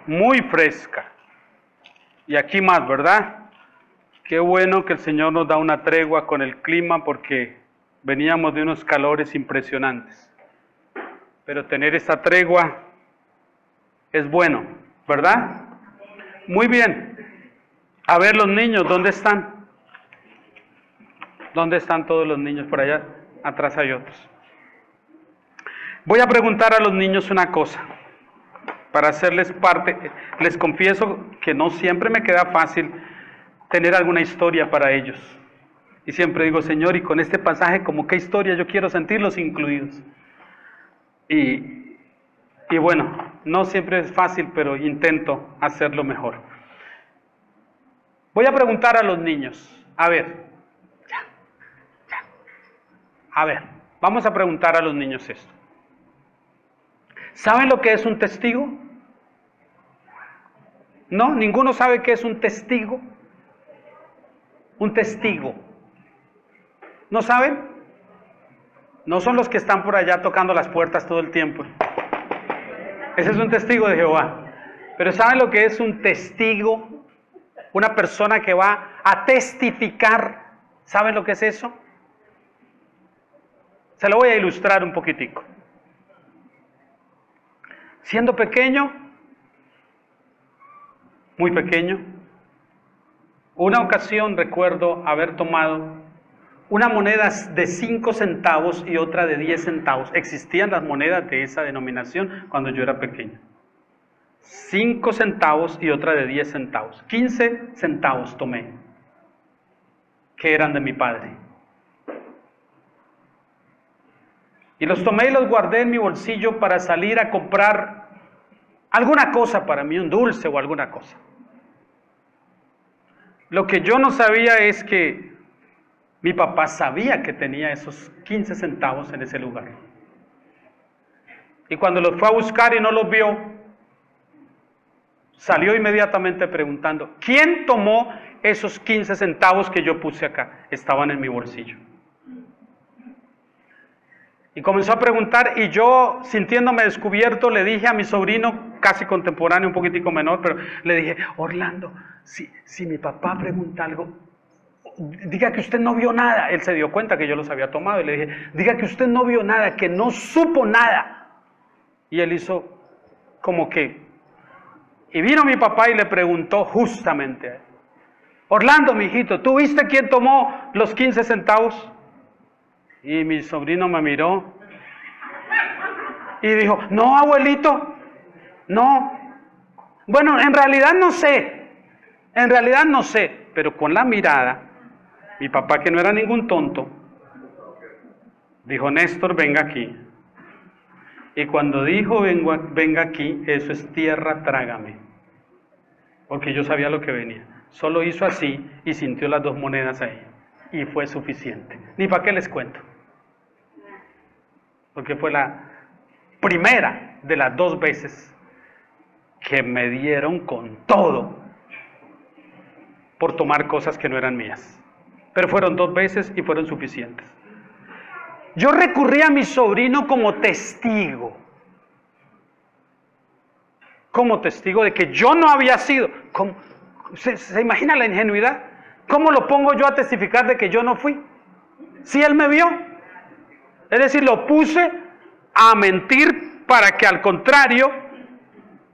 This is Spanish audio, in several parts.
muy fresca. Y aquí más, ¿verdad? Qué bueno que el Señor nos da una tregua con el clima porque veníamos de unos calores impresionantes. Pero tener esta tregua es bueno, ¿verdad? Muy bien. A ver los niños, ¿dónde están? ¿Dónde están todos los niños? Por allá atrás hay otros. Voy a preguntar a los niños una cosa, para hacerles parte. Les confieso que no siempre me queda fácil tener alguna historia para ellos. Y siempre digo, Señor, y con este pasaje, ¿como qué historia yo quiero sentirlos incluidos? Y bueno, no siempre es fácil, pero intento hacerlo mejor. Voy a preguntar a los niños, a ver, vamos a preguntar a los niños esto. ¿Saben lo que es un testigo? ¿No? ¿Ninguno sabe qué es un testigo? Un testigo. ¿No saben? No son los que están por allá tocando las puertas todo el tiempo. Ese es un testigo de Jehová. Pero ¿saben lo que es un testigo? Una persona que va a testificar. ¿Saben lo que es eso? Se lo voy a ilustrar un poquitico. Siendo pequeño, muy pequeño, una ocasión recuerdo haber tomado una moneda de 5 centavos y otra de 10 centavos. Existían las monedas de esa denominación cuando yo era pequeño. 5 centavos y otra de 10 centavos. 15 centavos tomé, que eran de mi padre. Y los tomé y los guardé en mi bolsillo para salir a comprar alguna cosa para mí, un dulce o alguna cosa. Lo que yo no sabía es que mi papá sabía que tenía esos 15 centavos en ese lugar. Y cuando los fue a buscar y no los vio, salió inmediatamente preguntando, ¿quién tomó esos 15 centavos que yo puse acá? Estaban en mi bolsillo. Y comenzó a preguntar y yo, sintiéndome descubierto, le dije a mi sobrino, casi contemporáneo, un poquitico menor, pero le dije, Orlando, si mi papá pregunta algo, diga que usted no vio nada. Él se dio cuenta que yo los había tomado y le dije, diga que usted no vio nada, que no supo nada. Y él hizo como que, y vino mi papá y le preguntó justamente a él, Orlando, mijito, ¿tú viste quién tomó los 15 centavos? Y mi sobrino me miró y dijo, no, abuelito, no. Bueno, en realidad no sé, pero con la mirada, mi papá, que no era ningún tonto, dijo, Néstor, venga aquí. Y cuando dijo, venga aquí, eso es tierra, trágame. Porque yo sabía lo que venía. Solo hizo así y sintió las 2 monedas ahí. Y fue suficiente. Ni para qué les cuento. Porque fue la primera de las 2 veces que me dieron con todo por tomar cosas que no eran mías. Pero fueron 2 veces y fueron suficientes. Yo recurrí a mi sobrino como testigo de que yo no había sido. ¿Se imagina la ingenuidad? ¿Cómo lo pongo yo a testificar de que yo no fui? Si él me vio. Es decir, lo puse a mentir para que al contrario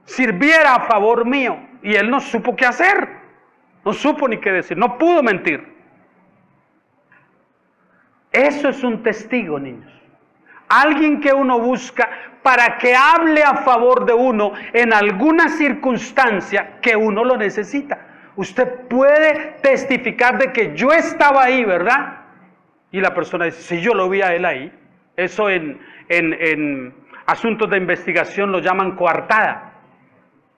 sirviera a favor mío. Y él no supo qué hacer. No supo ni qué decir. No pudo mentir. Eso es un testigo, niños. Alguien que uno busca para que hable a favor de uno en alguna circunstancia que uno lo necesita. Usted puede testificar de que yo estaba ahí, ¿verdad? Y la persona dice, sí, yo lo vi a él ahí. Eso en asuntos de investigación lo llaman coartada.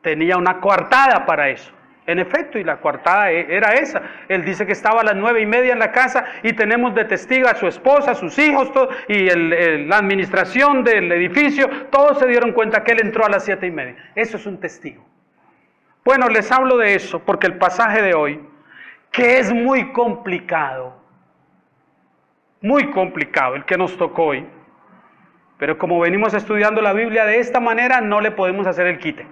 Tenía una coartada para eso. En efecto, y la coartada era esa. Él dice que estaba a las 9:30 en la casa y tenemos de testigo a su esposa, a sus hijos, todo, y la administración del edificio, todos se dieron cuenta que él entró a las 7:30. Eso es un testigo. Bueno, les hablo de eso porque el pasaje de hoy, que es muy complicado, el que nos tocó hoy, pero como venimos estudiando la Biblia de esta manera, no le podemos hacer el quite.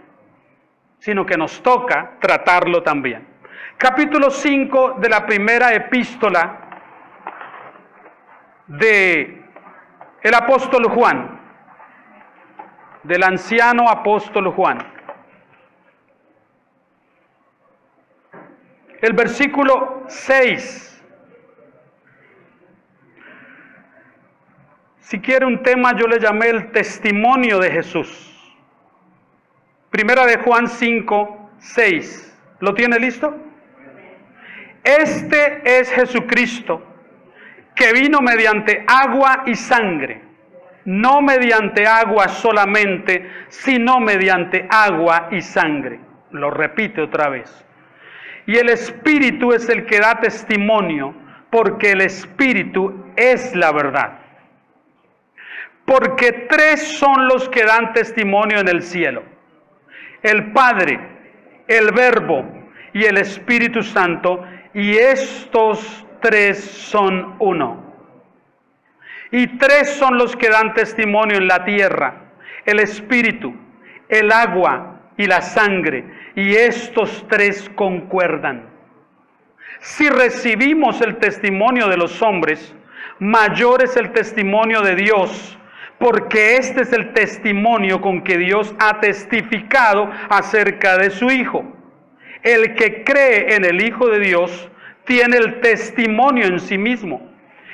sino que nos toca tratarlo también. Capítulo 5 de la primera epístola de el apóstol Juan, del anciano apóstol Juan. El versículo 6. Si quiere un tema, yo le llamé el testimonio de Jesús. Primera de Juan 5, 6. ¿Lo tiene listo? Este es Jesucristo, que vino mediante agua y sangre, no mediante agua solamente, sino mediante agua y sangre. Lo repite otra vez. Y el Espíritu es el que da testimonio, porque el Espíritu es la verdad. Porque tres son los que dan testimonio en el cielo: el Padre, el Verbo y el Espíritu Santo, y estos tres son uno. Y tres son los que dan testimonio en la tierra: el Espíritu, el agua y la sangre, y estos tres concuerdan. Si recibimos el testimonio de los hombres, mayor es el testimonio de Dios, porque este es el testimonio con que Dios ha testificado acerca de su Hijo. El que cree en el Hijo de Dios tiene el testimonio en sí mismo.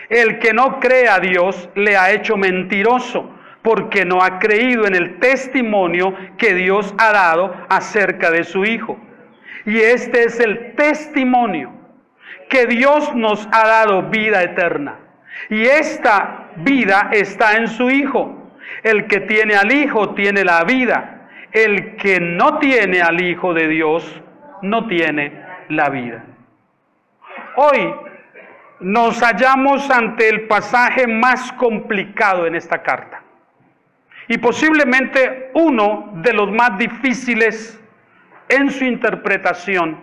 El que no cree a Dios le ha hecho mentiroso, porque no ha creído en el testimonio que Dios ha dado acerca de su Hijo. Y este es el testimonio, que Dios nos ha dado vida eterna. Y esta vida está en su Hijo. El que tiene al Hijo tiene la vida. El que no tiene al Hijo de Dios no tiene la vida. Hoy nos hallamos ante el pasaje más complicado en esta carta. Y posiblemente uno de los más difíciles en su interpretación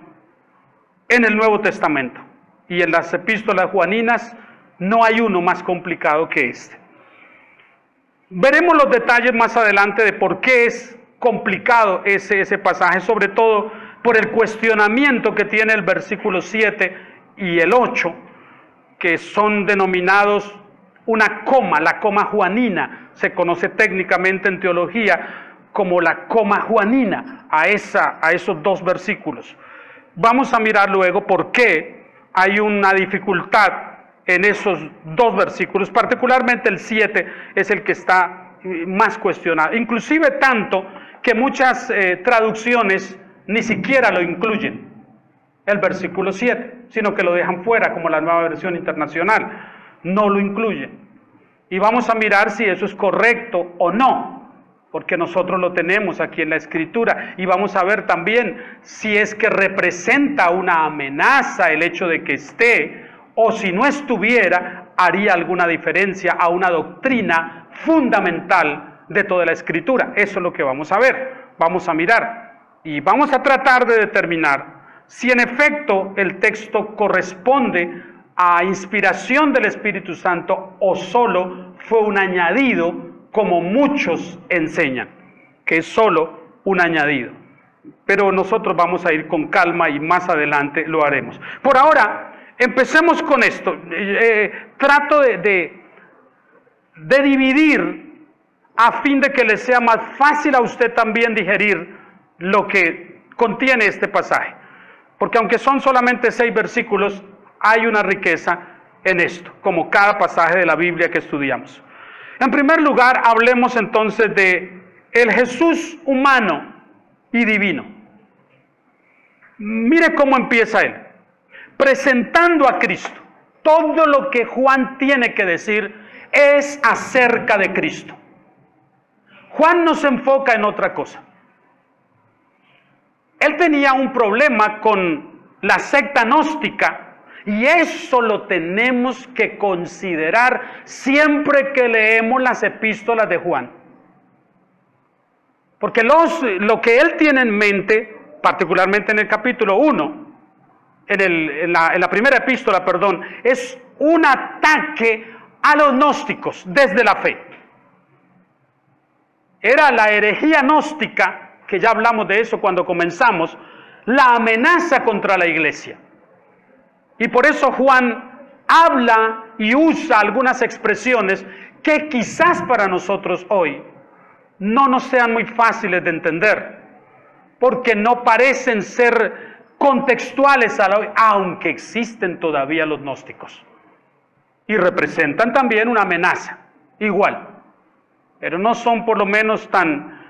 en el Nuevo Testamento. Y en las epístolas juaninas no hay uno más complicado que este. Veremos los detalles más adelante de por qué es complicado ese pasaje, sobre todo por el cuestionamiento que tiene el versículo 7 y el 8, que son denominados una coma, la coma juanina. Se conoce técnicamente en teología como la coma juanina a esos dos versículos. Vamos a mirar luego por qué hay una dificultad en esos dos versículos, particularmente el 7 es el que está más cuestionado, inclusive tanto que muchas traducciones ni siquiera lo incluyen, el versículo 7, sino que lo dejan fuera, como la Nueva Versión Internacional, no lo incluyen. Y vamos a mirar si eso es correcto o no, porque nosotros lo tenemos aquí en la Escritura, y vamos a ver también si es que representa una amenaza el hecho de que esté, o si no estuviera, haría alguna diferencia a una doctrina fundamental de toda la Escritura. Eso es lo que vamos a ver, vamos a mirar, y vamos a tratar de determinar si en efecto el texto corresponde a inspiración del Espíritu Santo o solo fue un añadido, como muchos enseñan, que es solo un añadido. Pero nosotros vamos a ir con calma y más adelante lo haremos. Por ahora, empecemos con esto. Trato de dividir a fin de que le sea más fácil a usted también digerir lo que contiene este pasaje. Porque aunque son solamente 6 versículos, hay una riqueza en esto, como cada pasaje de la Biblia que estudiamos. En primer lugar, hablemos entonces de el Jesús humano y divino. Mire cómo empieza él, presentando a Cristo. Todo lo que Juan tiene que decir es acerca de Cristo. Juan no se enfoca en otra cosa. Él tenía un problema con la secta gnóstica, y eso lo tenemos que considerar siempre que leemos las epístolas de Juan. Porque lo que él tiene en mente, particularmente en el capítulo 1, en la primera epístola, es un ataque a los gnósticos desde la fe. Era la herejía gnóstica que ya hablamos de eso cuando comenzamos, la amenaza contra la iglesia. Y por eso Juan habla y usa algunas expresiones que quizás para nosotros hoy no nos sean muy fáciles de entender, porque no parecen ser contextuales a la hoy, aunque existen todavía los gnósticos. Y representan también una amenaza, igual, pero no son por lo menos tan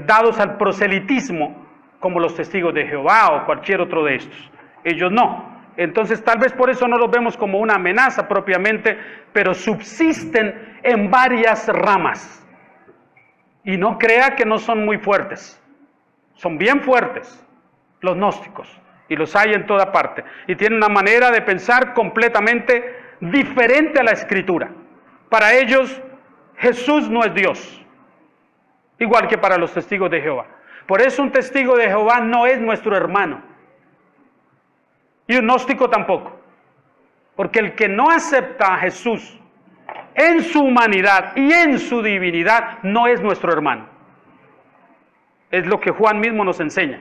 dados al proselitismo como los testigos de Jehová o cualquier otro de estos. Ellos no. Entonces tal vez por eso no los vemos como una amenaza propiamente, pero subsisten en varias ramas. Y no crea que no son muy fuertes. Son bien fuertes los gnósticos, y los hay en toda parte. Y tienen una manera de pensar completamente diferente a la Escritura. Para ellos, Jesús no es Dios, igual que para los testigos de Jehová. Por eso un testigo de Jehová no es nuestro hermano, y un gnóstico tampoco, porque el que no acepta a Jesús en su humanidad y en su divinidad no es nuestro hermano. Es lo que Juan mismo nos enseña.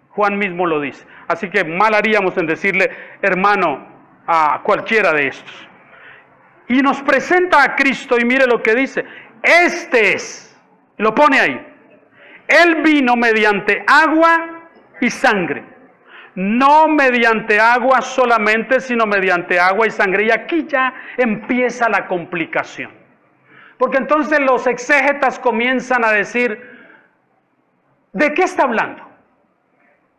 Juan mismo lo dice. Así que mal haríamos en decirle hermano a cualquiera de estos. Y nos presenta a Cristo y mire lo que dice. Este es, lo pone ahí. Él vino mediante agua y sangre. No mediante agua solamente, sino mediante agua y sangre. Y aquí ya empieza la complicación. Porque entonces los exégetas comienzan a decir, ¿de qué está hablando?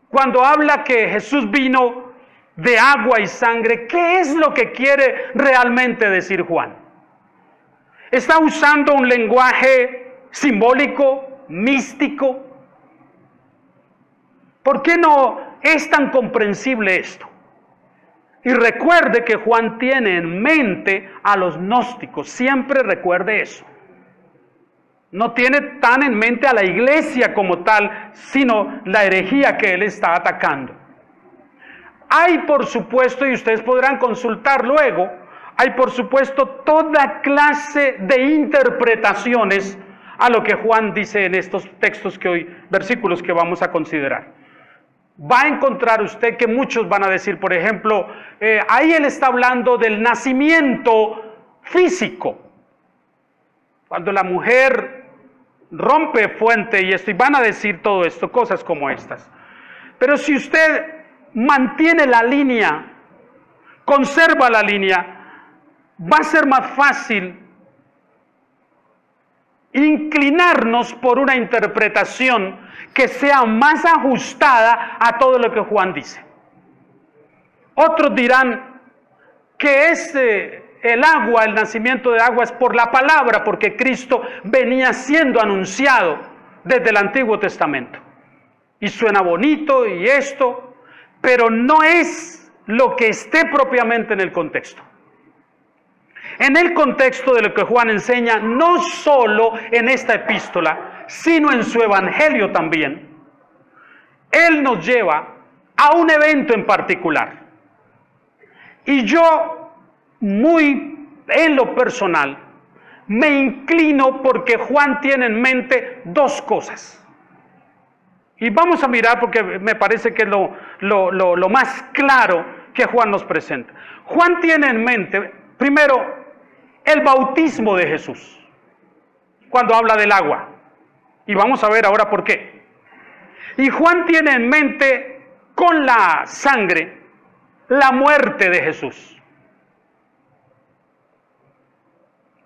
Cuando habla que Jesús vino de agua y sangre, ¿qué es lo que quiere realmente decir Juan? ¿Está usando un lenguaje simbólico, místico? ¿Por qué no es tan comprensible esto? Y recuerde que Juan tiene en mente a los gnósticos, siempre recuerde eso. No tiene tan en mente a la iglesia como tal, sino la herejía que él está atacando. Hay, por supuesto, y ustedes podrán consultar luego, hay, por supuesto, toda clase de interpretaciones a lo que Juan dice en estos textos que hoy, versículos que vamos a considerar. Va a encontrar usted que muchos van a decir, por ejemplo, ahí él está hablando del nacimiento físico. Cuando la mujer rompe fuente y esto, y van a decir todo esto, cosas como estas. Pero si usted mantiene la línea, conserva la línea, va a ser más fácil inclinarnos por una interpretación que sea más ajustada a todo lo que Juan dice. Otros dirán que el agua, el nacimiento de agua es por la palabra, porque Cristo venía siendo anunciado desde el Antiguo Testamento. Y suena bonito y esto, pero no es lo que esté propiamente en el contexto. En el contexto de lo que Juan enseña, no solo en esta epístola, sino en su evangelio también, él nos lleva a un evento en particular. Y yo, muy en lo personal, me inclino porque Juan tiene en mente dos cosas. Y vamos a mirar porque me parece que es lo más claro que Juan nos presenta. Juan tiene en mente, primero, el bautismo de Jesús, cuando habla del agua. Y vamos a ver ahora por qué. Y Juan tiene en mente, con la sangre, la muerte de Jesús.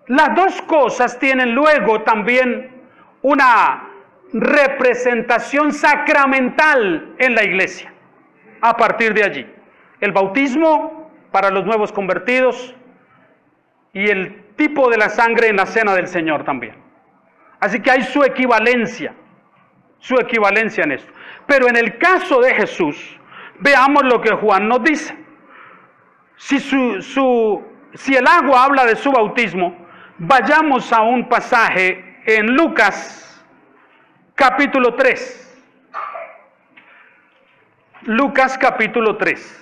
Las dos cosas tienen luego también una representación sacramental en la iglesia. A partir de allí, el bautismo para los nuevos convertidos y el tipo de la sangre en la cena del Señor también. Así que hay su equivalencia en esto. Pero en el caso de Jesús, veamos lo que Juan nos dice. Si el agua habla de su bautismo, vayamos a un pasaje en Lucas capítulo 3. Lucas capítulo 3.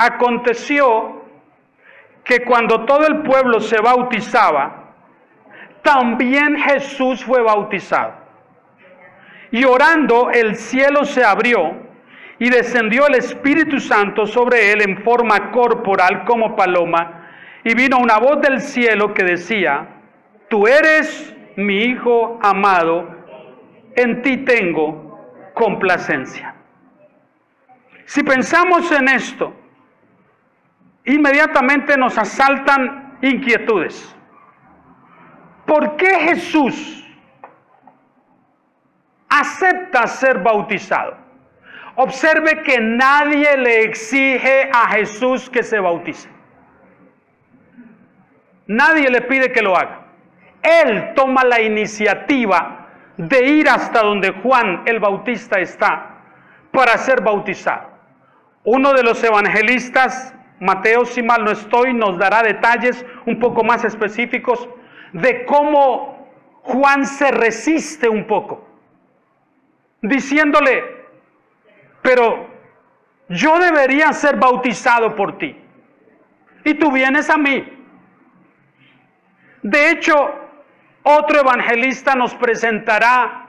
aconteció que cuando todo el pueblo se bautizaba, también Jesús fue bautizado. Y orando, el cielo se abrió y descendió el Espíritu Santo sobre él en forma corporal como paloma, y vino una voz del cielo que decía: tú eres mi Hijo amado, en ti tengo complacencia. Si pensamos en esto, inmediatamente nos asaltan inquietudes. ¿Por qué Jesús acepta ser bautizado? Observe que nadie le exige a Jesús que se bautice. Nadie le pide que lo haga. Él toma la iniciativa de ir hasta donde Juan el Bautista está para ser bautizado. Uno de los evangelistas, Mateo, si mal no estoy, nos dará detalles un poco más específicos de cómo Juan se resiste un poco, diciéndole: pero yo debería ser bautizado por ti, y tú vienes a mí. De hecho, otro evangelista nos presentará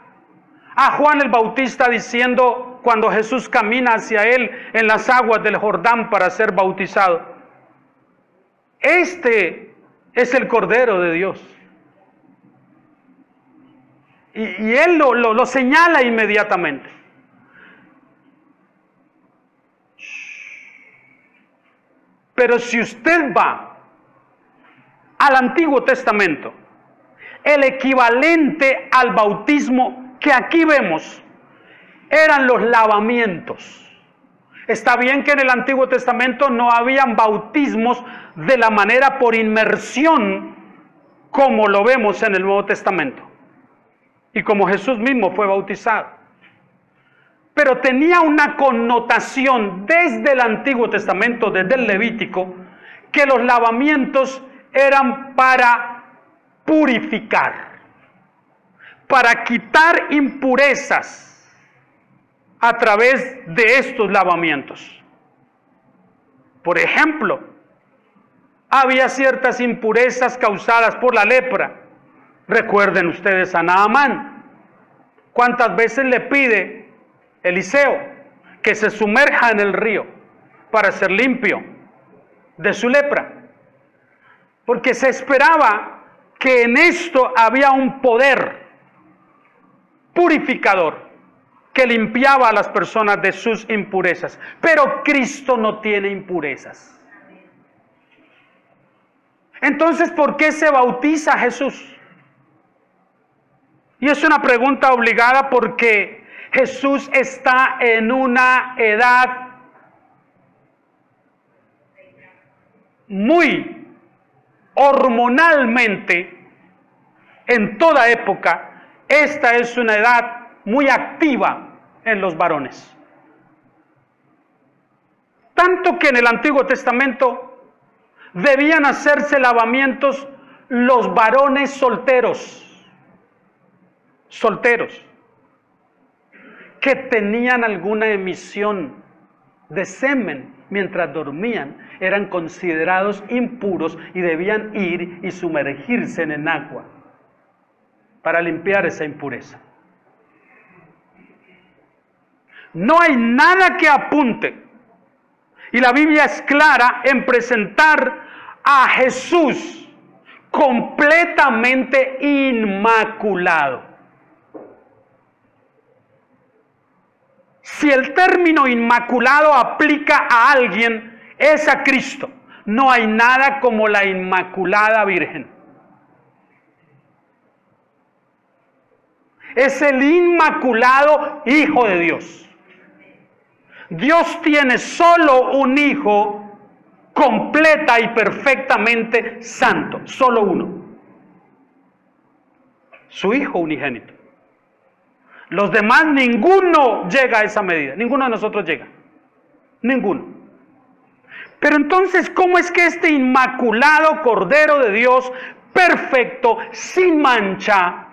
a Juan el Bautista diciendo, cuando Jesús camina hacia él en las aguas del Jordán para ser bautizado: este es el Cordero de Dios. Y él lo señala inmediatamente. Pero si usted va al Antiguo Testamento, el equivalente al bautismo que aquí vemos eran los lavamientos. Está bien que en el Antiguo Testamento no habían bautismos de la manera por inmersión como lo vemos en el Nuevo Testamento y como Jesús mismo fue bautizado. Pero tenía una connotación desde el Antiguo Testamento, desde el Levítico, que los lavamientos eran para purificar, para quitar impurezas a través de estos lavamientos. Por ejemplo, había ciertas impurezas causadas por la lepra. Recuerden ustedes a Naamán. ¿Cuántas veces le pide Eliseo que se sumerja en el río para ser limpio de su lepra? Porque se esperaba que en esto había un poder purificador que limpiaba a las personas de sus impurezas. Pero Cristo no tiene impurezas. Entonces, ¿por qué se bautiza Jesús? Y es una pregunta obligada porque Jesús está en una edad muy hormonalmente, en toda época, esta es una edad muy activa en los varones. Tanto que en el Antiguo Testamento debían hacerse lavamientos los varones solteros, que tenían alguna emisión de semen mientras dormían, eran considerados impuros y debían ir y sumergirse en el agua para limpiar esa impureza. No hay nada que apunte, y la Biblia es clara en presentar a Jesús completamente inmaculado. Si el término inmaculado aplica a alguien, es a Cristo. No hay nada como la Inmaculada Virgen. Es el Inmaculado Hijo de Dios. Dios tiene solo un Hijo completa y perfectamente santo, solo uno. Su Hijo unigénito. Los demás, ninguno llega a esa medida, ninguno de nosotros llega, ninguno. Pero entonces, ¿cómo es que este inmaculado Cordero de Dios, perfecto, sin mancha,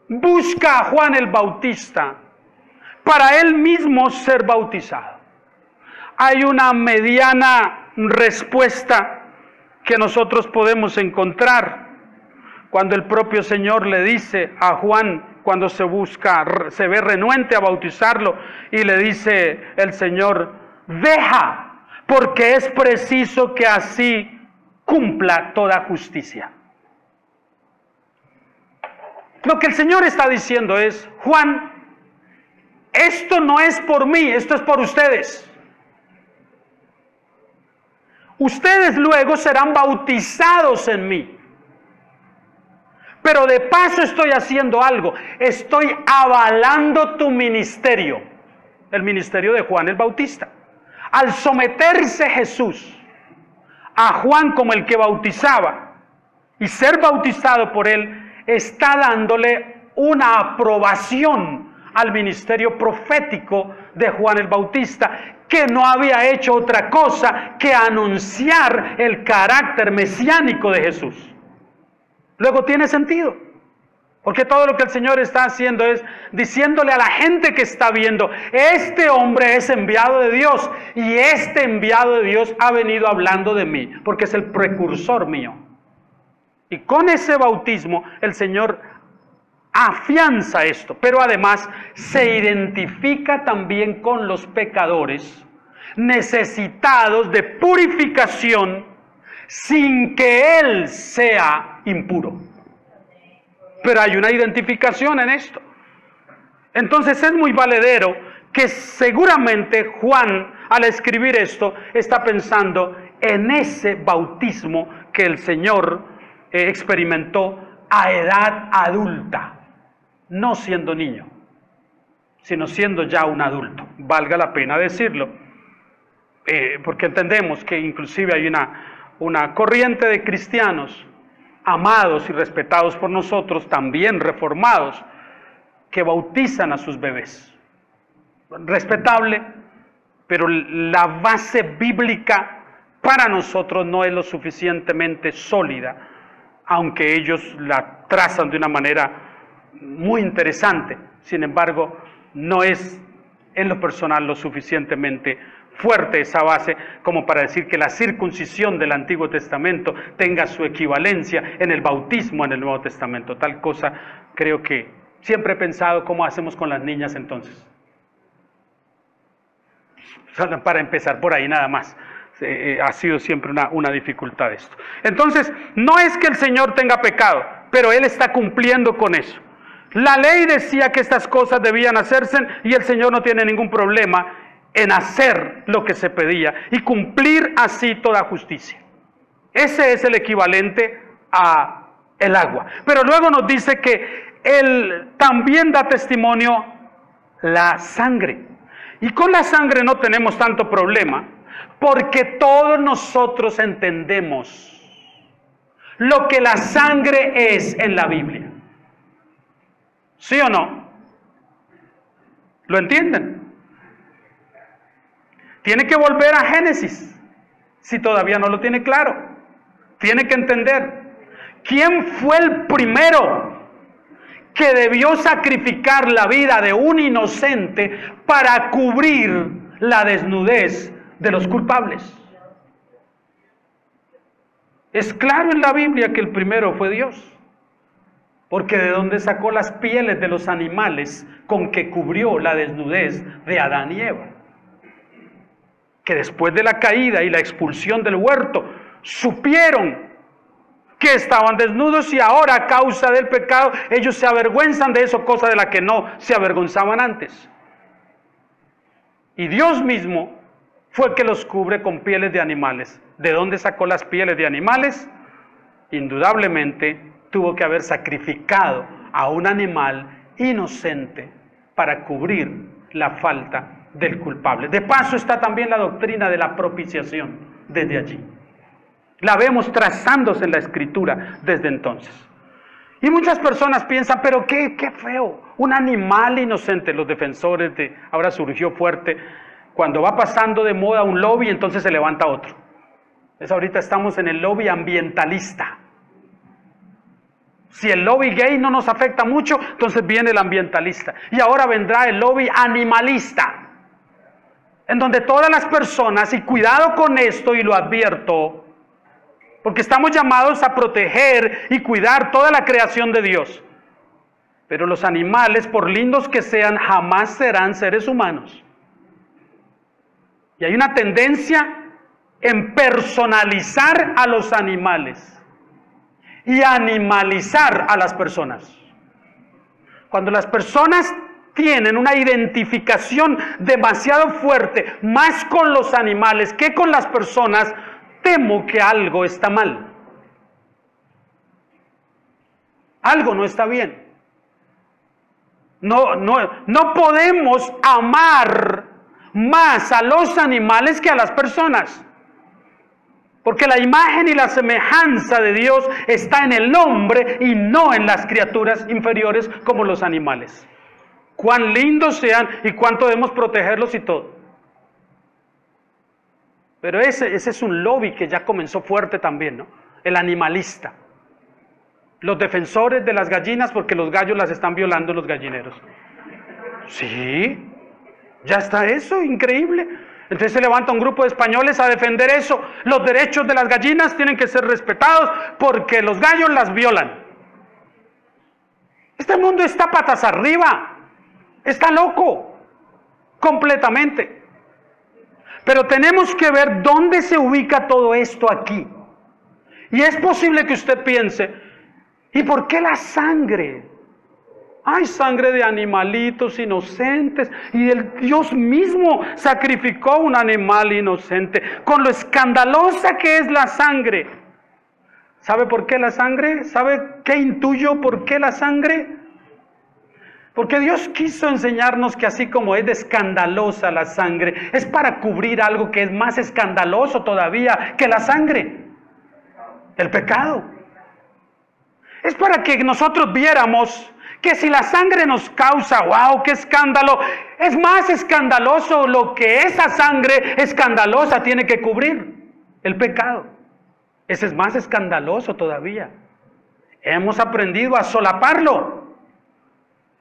busca a Juan el Bautista para él mismo ser bautizado? hay una mediana respuesta que nosotros podemos encontrar cuando el propio Señor le dice a Juan, cuando se ve renuente a bautizarlo, y le dice el Señor: deja, porque es preciso que así cumpla toda justicia. Lo que el Señor está diciendo es: Juan, esto no es por mí, esto es por ustedes. Ustedes luego serán bautizados en mí. Pero de paso estoy haciendo algo, estoy avalando tu ministerio, el ministerio de Juan el Bautista. Al someterse Jesús a Juan como el que bautizaba y ser bautizado por él, está dándole una aprobación al ministerio profético de Juan el Bautista, que no había hecho otra cosa que anunciar el carácter mesiánico de Jesús. Luego tiene sentido, porque todo lo que el Señor está haciendo es diciéndole a la gente que está viendo: este hombre es enviado de Dios, y este enviado de Dios ha venido hablando de mí, porque es el precursor mío. Y con ese bautismo el Señor afianza esto, pero además se identifica también con los pecadores necesitados de purificación sin que Él sea impuro. Pero hay una identificación en esto. Entonces es muy valedero que seguramente Juan, al escribir esto, está pensando en ese bautismo que el Señor experimentó a edad adulta, no siendo niño, sino siendo ya un adulto. Valga la pena decirlo, porque entendemos que inclusive hay una corriente de cristianos amados y respetados por nosotros, también reformados, que bautizan a sus bebés. Respetable, pero la base bíblica para nosotros no es lo suficientemente sólida, aunque ellos la trazan de una manera muy interesante. Sin embargo, no es en lo personal lo suficientemente fuerte esa base como para decir que la circuncisión del Antiguo Testamento tenga su equivalencia en el bautismo en el Nuevo Testamento. Tal cosa, creo que siempre he pensado cómo hacemos con las niñas entonces. Para empezar por ahí nada más. Ha sido siempre una dificultad esto. Entonces, no es que el Señor tenga pecado, pero Él está cumpliendo con eso. La ley decía que estas cosas debían hacerse y el Señor no tiene ningún problema en hacer lo que se pedía y cumplir así toda justicia. Ese es el equivalente a el agua. Pero luego nos dice que Él también da testimonio la sangre. Y con la sangre no tenemos tanto problema, porque todos nosotros entendemos lo que la sangre es en la Biblia. ¿Sí o no? ¿Lo entienden? Tiene que volver a Génesis, si todavía no lo tiene claro. Tiene que entender quién fue el primero que debió sacrificar la vida de un inocente para cubrir la desnudez de los culpables. Es claro en la Biblia que el primero fue Dios, porque de dónde sacó las pieles de los animales con que cubrió la desnudez de Adán y Eva, que después de la caída y la expulsión del huerto supieron que estaban desnudos y ahora a causa del pecado ellos se avergüenzan de eso, cosa de la que no se avergonzaban antes. Y Dios mismo fue el que los cubre con pieles de animales. ¿De dónde sacó las pieles de animales? Indudablemente tuvo que haber sacrificado a un animal inocente para cubrir la falta del culpable. De paso está también la doctrina de la propiciación desde allí. La vemos trazándose en la Escritura desde entonces. Y muchas personas piensan, pero qué feo, un animal inocente. Los defensores de ahora surgió fuerte, cuando va pasando de moda un lobby, entonces se levanta otro. Ahorita estamos en el lobby ambientalista. Si el lobby gay no nos afecta mucho, entonces viene el ambientalista. Y ahora vendrá el lobby animalista. en donde todas las personas, y cuidado con esto y lo advierto, porque estamos llamados a proteger y cuidar toda la creación de Dios. Pero los animales, por lindos que sean, jamás serán seres humanos. Y hay una tendencia en personalizar a los animales y animalizar a las personas. Cuando las personas tienen una identificación demasiado fuerte, más con los animales que con las personas, temo que algo está mal. Algo no está bien. No podemos amar más a los animales que a las personas. Porque la imagen y la semejanza de Dios está en el hombre y no en las criaturas inferiores como los animales. Cuán lindos sean y cuánto debemos protegerlos y todo. Pero ese es un lobby que ya comenzó fuerte también, ¿no? El animalista. Los defensores de las gallinas porque los gallos las están violando en los gallineros. Sí, ya está eso, increíble. Entonces se levanta un grupo de españoles a defender eso. Los derechos de las gallinas tienen que ser respetados porque los gallos las violan. Este mundo está patas arriba. Está loco, completamente. Pero tenemos que ver dónde se ubica todo esto aquí. Y es posible que usted piense, ¿y por qué la sangre? Hay sangre de animalitos inocentes y el Dios mismo sacrificó un animal inocente, con lo escandalosa que es la sangre. ¿Sabe por qué la sangre? ¿Sabe qué intuyo por qué la sangre? Porque Dios quiso enseñarnos que así como es de escandalosa la sangre, es para cubrir algo que es más escandaloso todavía que la sangre, el pecado. Es para que nosotros viéramos que si la sangre nos causa, wow, qué escándalo, es más escandaloso lo que esa sangre escandalosa tiene que cubrir, el pecado. Ese es más escandaloso todavía. Hemos aprendido a solaparlo.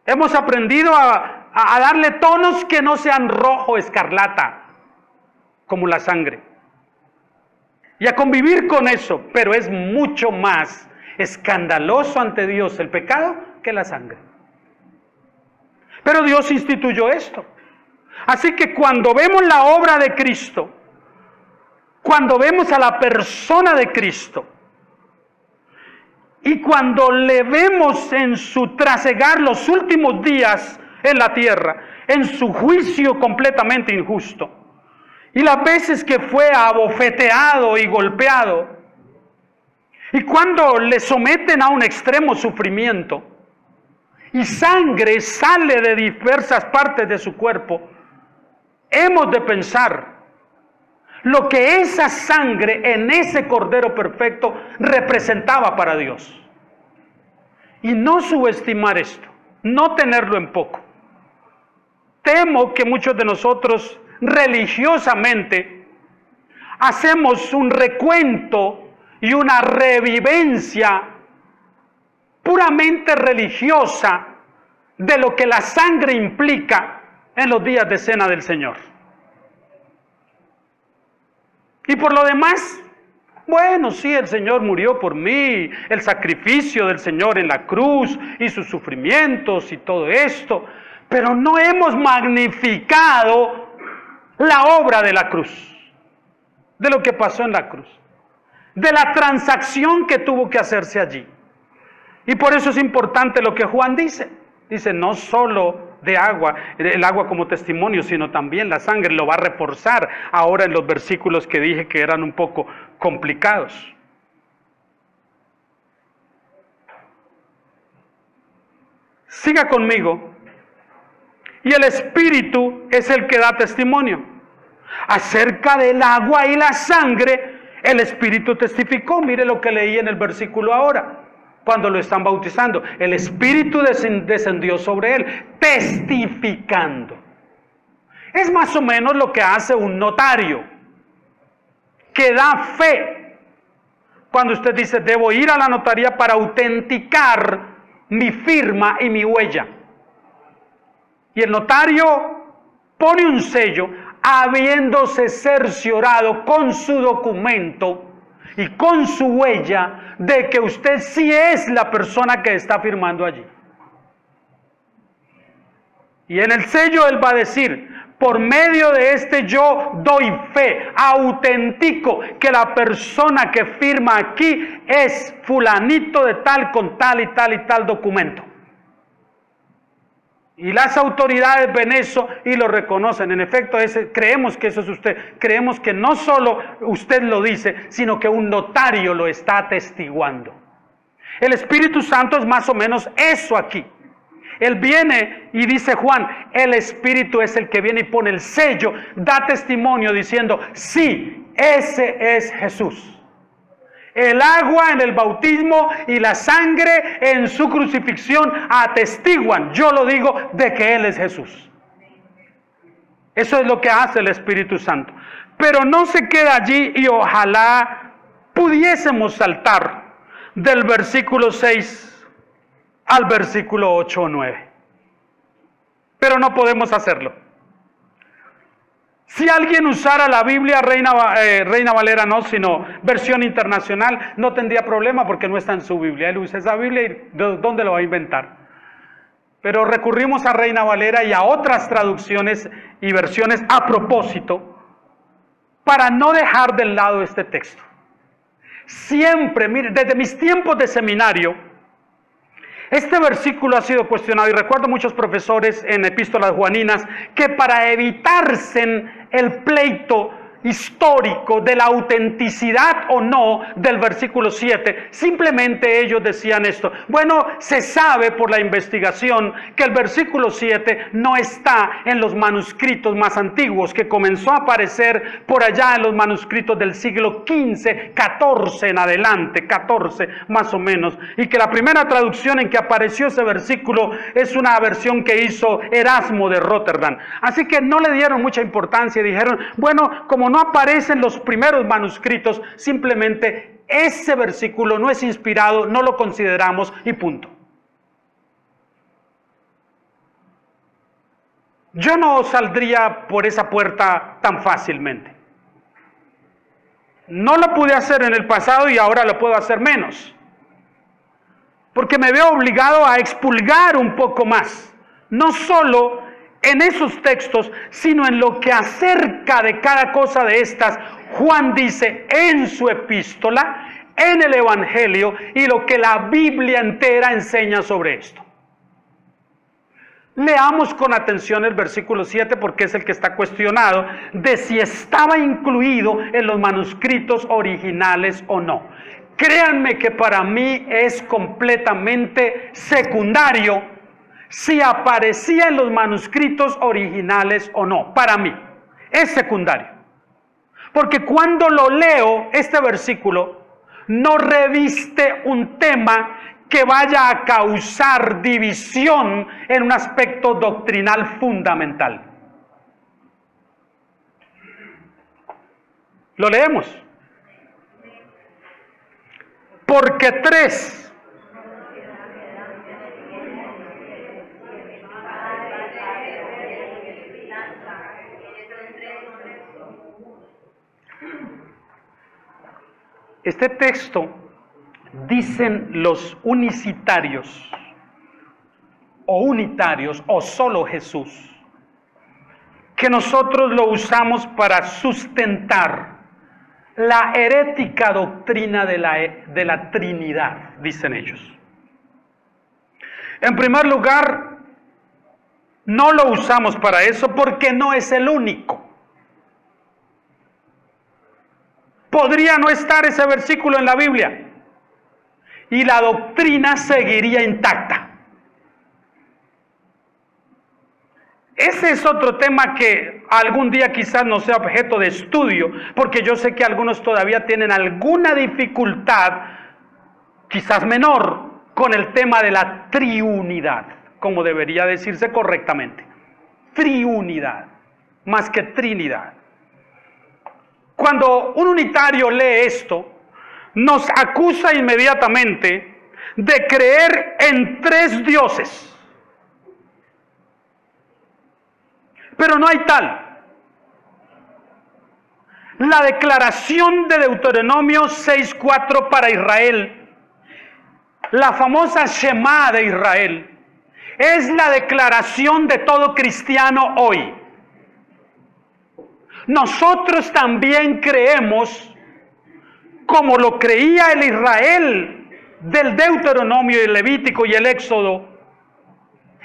Hemos aprendido a darle tonos que no sean rojo escarlata, como la sangre. Y a convivir con eso, pero es mucho más escandaloso ante Dios el pecado que la sangre. Pero Dios instituyó esto. Así que cuando vemos la obra de Cristo, cuando vemos a la persona de Cristo, y cuando le vemos en su trasegar los últimos días en la tierra, en su juicio completamente injusto, y las veces que fue abofeteado y golpeado, y cuando le someten a un extremo sufrimiento, y sangre sale de diversas partes de su cuerpo, hemos de pensar lo que esa sangre en ese Cordero Perfecto representaba para Dios. Y no subestimar esto, no tenerlo en poco. Temo que muchos de nosotros religiosamente hacemos un recuento y una revivencia puramente religiosa de lo que la sangre implica en los días de cena del Señor. Y por lo demás, bueno, sí, el Señor murió por mí, el sacrificio del Señor en la cruz y sus sufrimientos y todo esto, pero no hemos magnificado la obra de la cruz, de lo que pasó en la cruz, de la transacción que tuvo que hacerse allí. Y por eso es importante lo que Juan dice. Dice, no solo de agua, el agua como testimonio, sino también la sangre. Lo va a reforzar ahora en los versículos que dije que eran un poco complicados. Siga conmigo. Y el Espíritu es el que da testimonio. Acerca del agua y la sangre, el Espíritu testificó. Mire lo que leí en el versículo ahora. Cuando lo están bautizando, el Espíritu descendió sobre él, testificando. Es más o menos lo que hace un notario, que da fe. Cuando usted dice, debo ir a la notaría para autenticar mi firma y mi huella. Y el notario pone un sello, habiéndose cerciorado con su documento y con su huella de que usted sí es la persona que está firmando allí. Y en el sello él va a decir: por medio de este yo doy fe, autentico que la persona que firma aquí es fulanito de tal con tal y tal y tal documento. Y las autoridades ven eso y lo reconocen. En efecto, creemos que eso es usted. Creemos que no solo usted lo dice, sino que un notario lo está atestiguando. El Espíritu Santo es más o menos eso aquí. Él viene y dice Juan, el Espíritu es el que viene y pone el sello, da testimonio diciendo, sí, ese es Jesús. El agua en el bautismo y la sangre en su crucifixión atestiguan, yo lo digo, de que Él es Jesús. Eso es lo que hace el Espíritu Santo. Pero no se queda allí y ojalá pudiésemos saltar del versículo 6 al versículo 8 o 9. Pero no podemos hacerlo. Si alguien usara la Biblia Reina Valera, no, sino versión internacional, no tendría problema porque no está en su Biblia. Él usa esa Biblia y ¿dónde lo va a inventar? Pero recurrimos a Reina Valera y a otras traducciones y versiones a propósito para no dejar de lado este texto. Siempre, mire, desde mis tiempos de seminario, este versículo ha sido cuestionado y recuerdo muchos profesores en epístolas juaninas que para evitarse el pleito histórico de la autenticidad o no del versículo 7, simplemente ellos decían esto: bueno, se sabe por la investigación que el versículo 7 no está en los manuscritos más antiguos, que comenzó a aparecer por allá en los manuscritos del siglo XV, XIV en adelante, 14 más o menos, y que la primera traducción en que apareció ese versículo es una versión que hizo Erasmo de Rotterdam. Así que no le dieron mucha importancia y dijeron, bueno, como no aparecen los primeros manuscritos, simplemente ese versículo no es inspirado, no lo consideramos y punto. Yo no saldría por esa puerta tan fácilmente. No lo pude hacer en el pasado y ahora lo puedo hacer menos, porque me veo obligado a expurgar un poco más, no solo en esos textos, sino en lo que acerca de cada cosa de estas Juan dice en su epístola, en el Evangelio, y lo que la Biblia entera enseña sobre esto. Leamos con atención el versículo 7 porque es el que está cuestionado de si estaba incluido en los manuscritos originales o no. Créanme que para mí es completamente secundario si aparecía en los manuscritos originales o no. Para mí es secundario, porque cuando lo leo, este versículo no reviste un tema que vaya a causar división en un aspecto doctrinal fundamental. Lo leemos. Porque tres este texto, dicen los unicitarios o unitarios o solo Jesús, que nosotros lo usamos para sustentar la herética doctrina de la Trinidad, dicen ellos. En primer lugar, no lo usamos para eso porque no es el único. Podría no estar ese versículo en la Biblia y la doctrina seguiría intacta. Ese es otro tema que algún día quizás no sea objeto de estudio, porque yo sé que algunos todavía tienen alguna dificultad, quizás menor, con el tema de la triunidad, como debería decirse correctamente. Triunidad, más que trinidad. Cuando un unitario lee esto, nos acusa inmediatamente de creer en tres dioses. Pero no hay tal. La declaración de Deuteronomio 6:4 para Israel, la famosa Shema de Israel, es la declaración de todo cristiano hoy. Nosotros también creemos, como lo creía el Israel del Deuteronomio y el Levítico y el Éxodo,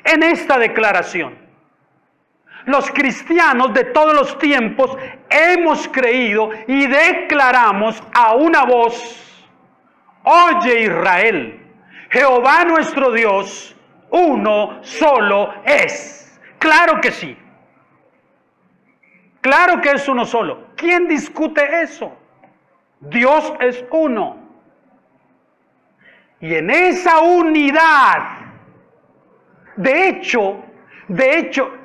en esta declaración. Los cristianos de todos los tiempos hemos creído y declaramos a una voz: oye Israel, Jehová nuestro Dios, uno solo es. Claro que sí. Claro que es uno solo. ¿Quién discute eso? Dios es uno. Y en esa unidad, de hecho,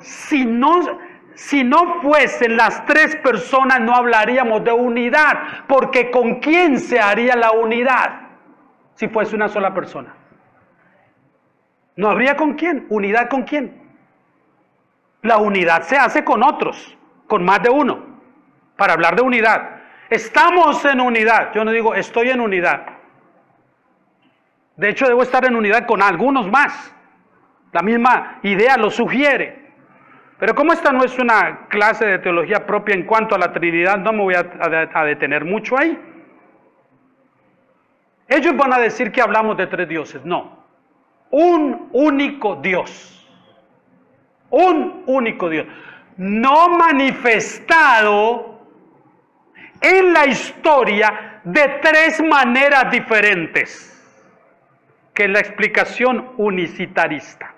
si no fuesen las tres personas, no hablaríamos de unidad, porque ¿con quién se haría la unidad si fuese una sola persona? No habría con quién. ¿Unidad con quién? La unidad se hace con otros, con más de uno, para hablar de unidad. Estamos en unidad. Yo no digo estoy en unidad. De hecho, debo estar en unidad con algunos más. La misma idea lo sugiere. Pero como esta no es una clase de teología propia en cuanto a la Trinidad, no me voy a detener mucho ahí. Ellos van a decir que hablamos de tres dioses. No. Un único Dios. Un único Dios. No manifestado en la historia de tres maneras diferentes, que es la explicación unicitarista.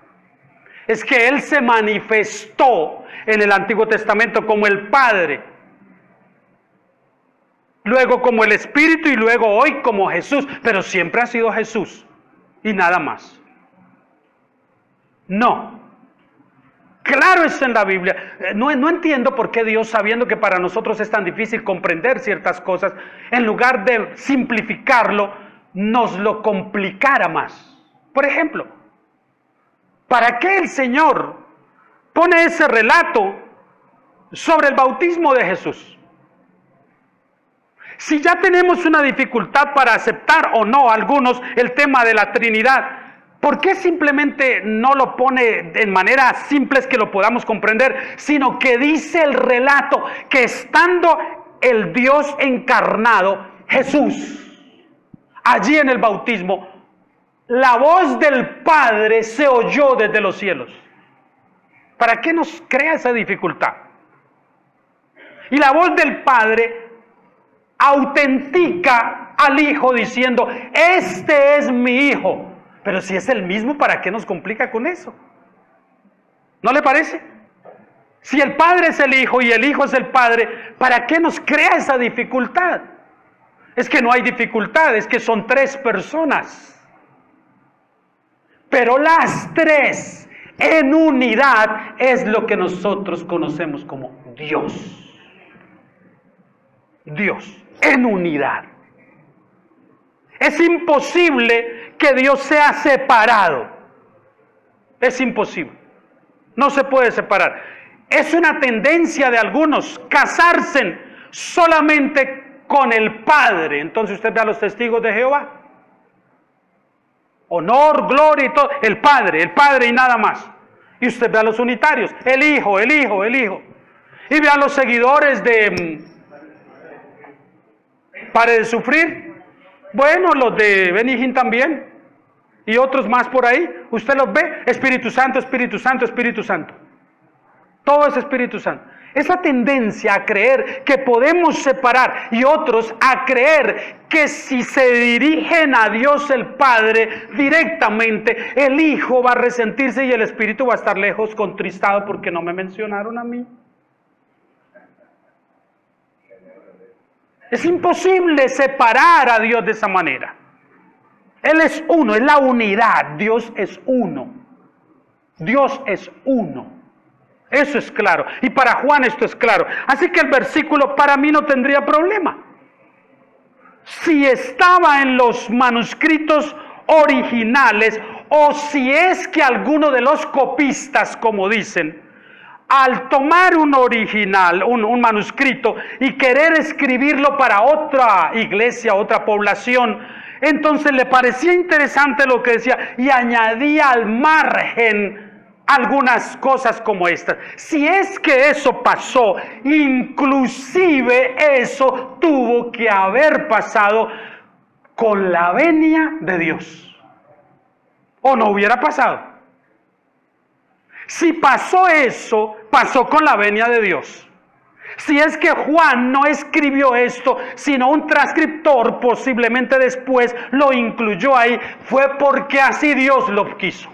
Es que Él se manifestó en el Antiguo Testamento como el Padre, luego como el Espíritu y luego hoy como Jesús, pero siempre ha sido Jesús y nada más. No. Claro, es en la Biblia. No entiendo por qué Dios, sabiendo que para nosotros es tan difícil comprender ciertas cosas, en lugar de simplificarlo, nos lo complicara más. Por ejemplo, ¿para qué el Señor pone ese relato sobre el bautismo de Jesús? Si ya tenemos una dificultad para aceptar o no algunos el tema de la Trinidad, ¿por qué simplemente no lo pone en maneras simples que lo podamos comprender, sino que dice el relato que estando el Dios encarnado, Jesús, allí en el bautismo, la voz del Padre se oyó desde los cielos? ¿Para qué nos crea esa dificultad? Y la voz del Padre autentica al Hijo diciendo: este es mi Hijo. Pero si es el mismo, ¿para qué nos complica con eso? ¿No le parece? Si el Padre es el Hijo y el Hijo es el Padre, ¿para qué nos crea esa dificultad? Es que no hay dificultad, es que son tres personas. Pero las tres en unidad es lo que nosotros conocemos como Dios. Dios en unidad. Es imposible que Dios sea separado. Es imposible. No se puede separar. Es una tendencia de algunos casarse solamente con el Padre. Entonces usted ve a los testigos de Jehová. Honor, gloria y todo. El Padre y nada más. Y usted ve a los unitarios. El Hijo, el Hijo, el Hijo. Y ve a los seguidores de Pare de Sufrir. Bueno, los de Benigín también. Y otros más por ahí. Usted los ve. Espíritu Santo, Espíritu Santo, Espíritu Santo. Todo es Espíritu Santo. Esa tendencia a creer que podemos separar y otros a creer que si se dirigen a Dios el Padre directamente, el Hijo va a resentirse y el Espíritu va a estar lejos, contristado porque no me mencionaron a mí. Es imposible separar a Dios de esa manera. Él es uno, es la unidad. Dios es uno. Dios es uno. Eso es claro. Y para Juan esto es claro. Así que el versículo para mí no tendría problema. Si estaba en los manuscritos originales o si es que alguno de los copistas, como dicen, al tomar un original, un manuscrito, y querer escribirlo para otra iglesia, otra población, entonces le parecía interesante lo que decía y añadía al margen algunas cosas como estas. Si es que eso pasó, inclusive eso tuvo que haber pasado con la venia de Dios, o no hubiera pasado. Si pasó eso, pasó con la venia de Dios. Si es que Juan no escribió esto, sino un transcriptor posiblemente después lo incluyó ahí, fue porque así Dios lo quiso.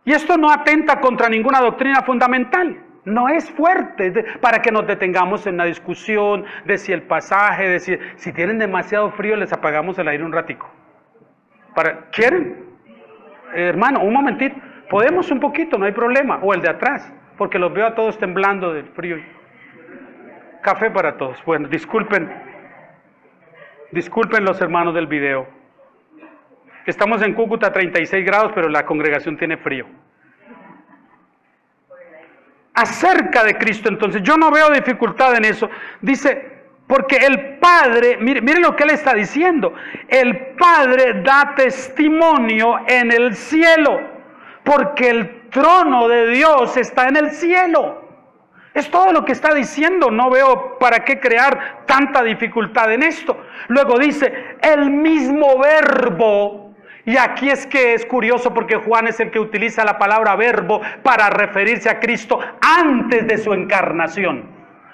Y esto no atenta contra ninguna doctrina fundamental. No es fuerte para que nos detengamos en una discusión de si el pasaje, de si tienen demasiado frío, les apagamos el aire un ratico. ¿Quieren? Hermano, un momentito. Podemos un poquito, no hay problema. O el de atrás, porque los veo a todos temblando del frío. Café para todos. Bueno, disculpen los hermanos del video. Estamos en Cúcuta, 36 grados, pero la congregación tiene frío. Acerca de Cristo, entonces, yo no veo dificultad en eso. Dice, porque el Padre, mire lo que él está diciendo. El Padre da testimonio en el cielo, porque el trono de Dios está en el cielo. Es todo lo que está diciendo, no veo para qué crear tanta dificultad en esto. Luego dice, el mismo verbo. Y aquí es que es curioso porque Juan es el que utiliza la palabra verbo para referirse a Cristo antes de su encarnación.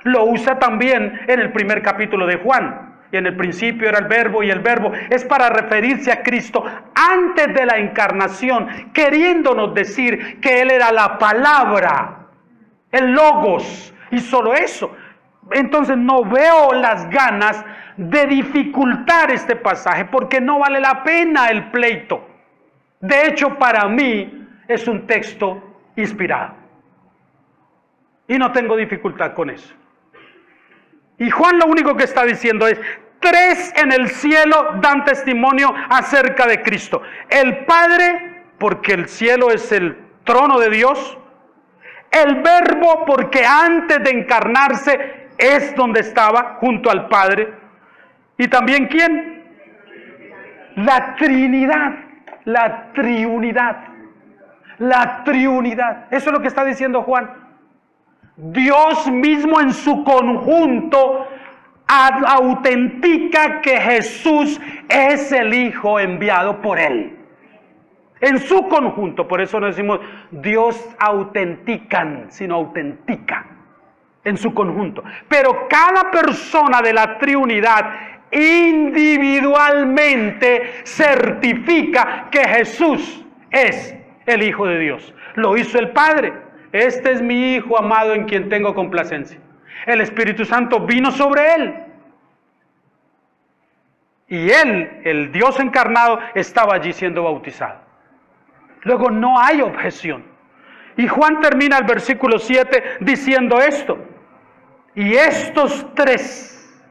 Lo usa también en el primer capítulo de Juan. Y en el principio era el verbo, y el verbo es para referirse a Cristo antes de la encarnación, queriéndonos decir que Él era la palabra, el logos, y solo eso. Entonces no veo las ganas de dificultar este pasaje, porque no vale la pena el pleito. De hecho, para mí es un texto inspirado. Y no tengo dificultad con eso. Y Juan lo único que está diciendo es, 3 en el cielo dan testimonio acerca de Cristo. El Padre, porque el cielo es el trono de Dios. El Verbo, porque antes de encarnarse es donde estaba, junto al Padre. ¿Y también quién? La Trinidad, la triunidad, la triunidad. Eso es lo que está diciendo Juan. Dios mismo en su conjunto autentica que Jesús es el Hijo enviado por Él. En su conjunto, por eso no decimos Dios autentican, sino autentica. En su conjunto. Pero cada persona de la triunidad individualmente certifica que Jesús es el Hijo de Dios. Lo hizo el Padre. Este es mi Hijo amado en quien tengo complacencia. El Espíritu Santo vino sobre Él. Y Él, el Dios encarnado, estaba allí siendo bautizado. Luego no hay objeción. Y Juan termina el versículo 7 diciendo esto. Y estos 3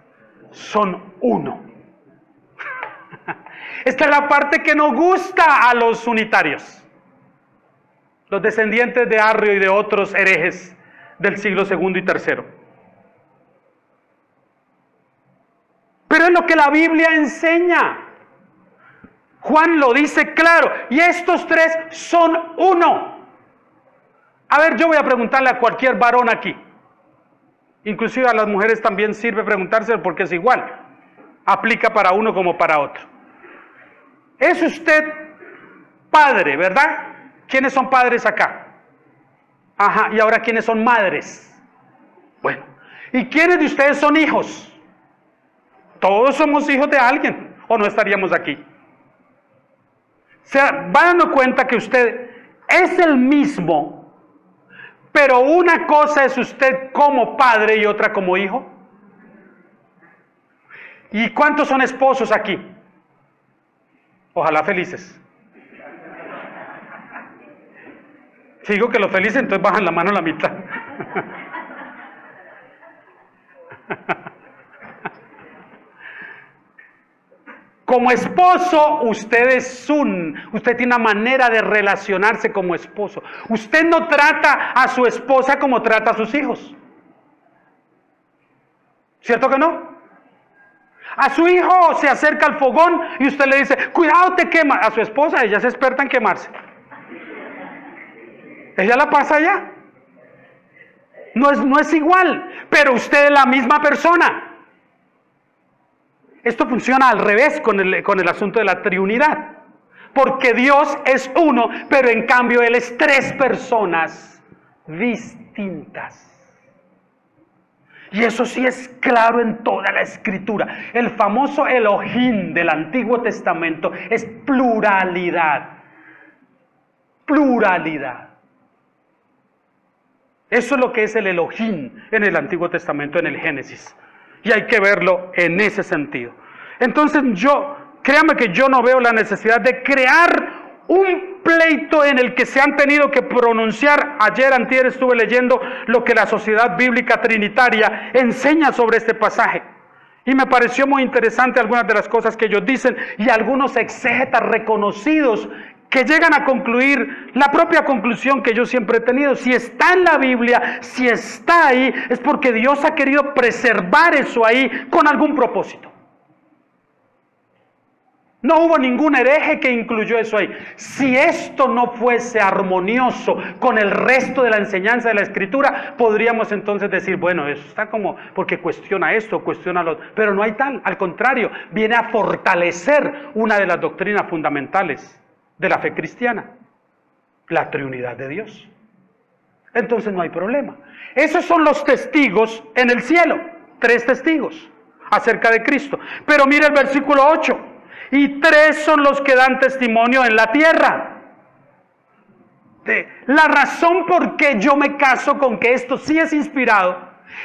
son uno. Esta es la parte que nos gusta a los unitarios, los descendientes de Arrio y de otros herejes del siglo II y III. Pero es lo que la Biblia enseña. Juan lo dice claro. Y estos 3 son uno. A ver, yo voy a preguntarle a cualquier varón aquí. Inclusive a las mujeres también sirve preguntárselo porque es igual. Aplica para uno como para otro. Es usted padre, ¿verdad? ¿Quiénes son padres acá? Ajá, y ahora ¿quiénes son madres? Bueno, ¿y quiénes de ustedes son hijos? Todos somos hijos de alguien, o no estaríamos aquí. O sea, va dando cuenta que usted es el mismo, pero una cosa es usted como padre y otra como hijo. ¿Y cuántos son esposos aquí? Ojalá felices. Si digo que los felices, entonces bajan la mano a la mitad. como esposo, usted tiene una manera de relacionarse como esposo. Usted no trata a su esposa como trata a sus hijos. ¿Cierto que no? A su hijo se acerca al fogón y usted le dice, cuidado, te quema. A su esposa, ella es experta en quemarse. Ella la pasa allá. No es igual, pero usted es la misma persona. Esto funciona al revés con el asunto de la triunidad. Porque Dios es uno, pero en cambio Él es tres personas distintas. Y eso sí es claro en toda la Escritura. El famoso Elohim del Antiguo Testamento es pluralidad. Pluralidad. Eso es lo que es el Elohim en el Antiguo Testamento, en el Génesis. Y hay que verlo en ese sentido. Entonces créame que yo no veo la necesidad de crear un pleito en el que se han tenido que pronunciar. Antier estuve leyendo lo que la Sociedad Bíblica Trinitaria enseña sobre este pasaje. Y me pareció muy interesante algunas de las cosas que ellos dicen y algunos exégetas reconocidos que llegan a concluir la propia conclusión que yo siempre he tenido. Si está en la Biblia, si está ahí, es porque Dios ha querido preservar eso ahí con algún propósito. No hubo ningún hereje que incluyó eso ahí. Si esto no fuese armonioso con el resto de la enseñanza de la Escritura, podríamos entonces decir, bueno, eso está como porque cuestiona esto, cuestiona lo otro. Pero no hay tal, al contrario, viene a fortalecer una de las doctrinas fundamentales de la fe cristiana, la triunidad de Dios. Entonces no hay problema. Esos son los testigos en el cielo, 3 testigos acerca de Cristo. Pero mira el versículo 8, y 3 son los que dan testimonio en la tierra. La razón por qué yo me caso con que esto sí es inspirado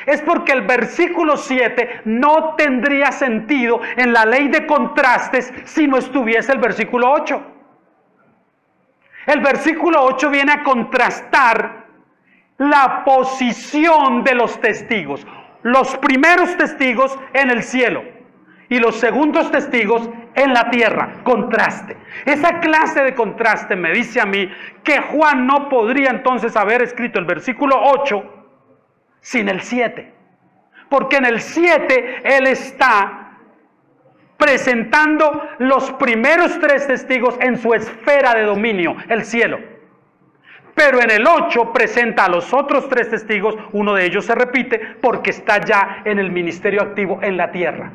es porque el versículo 7 no tendría sentido en la ley de contrastes si no estuviese el versículo 8. El versículo 8 viene a contrastar la posición de los testigos. Los primeros testigos en el cielo y los segundos testigos en la tierra. Contraste. Esa clase de contraste me dice a mí que Juan no podría entonces haber escrito el versículo 8 sin el 7. Porque en el 7 él está presentando los primeros 3 testigos en su esfera de dominio, el cielo. Pero en el 8 presenta a los otros 3 testigos, uno de ellos se repite porque está ya en el ministerio activo en la tierra.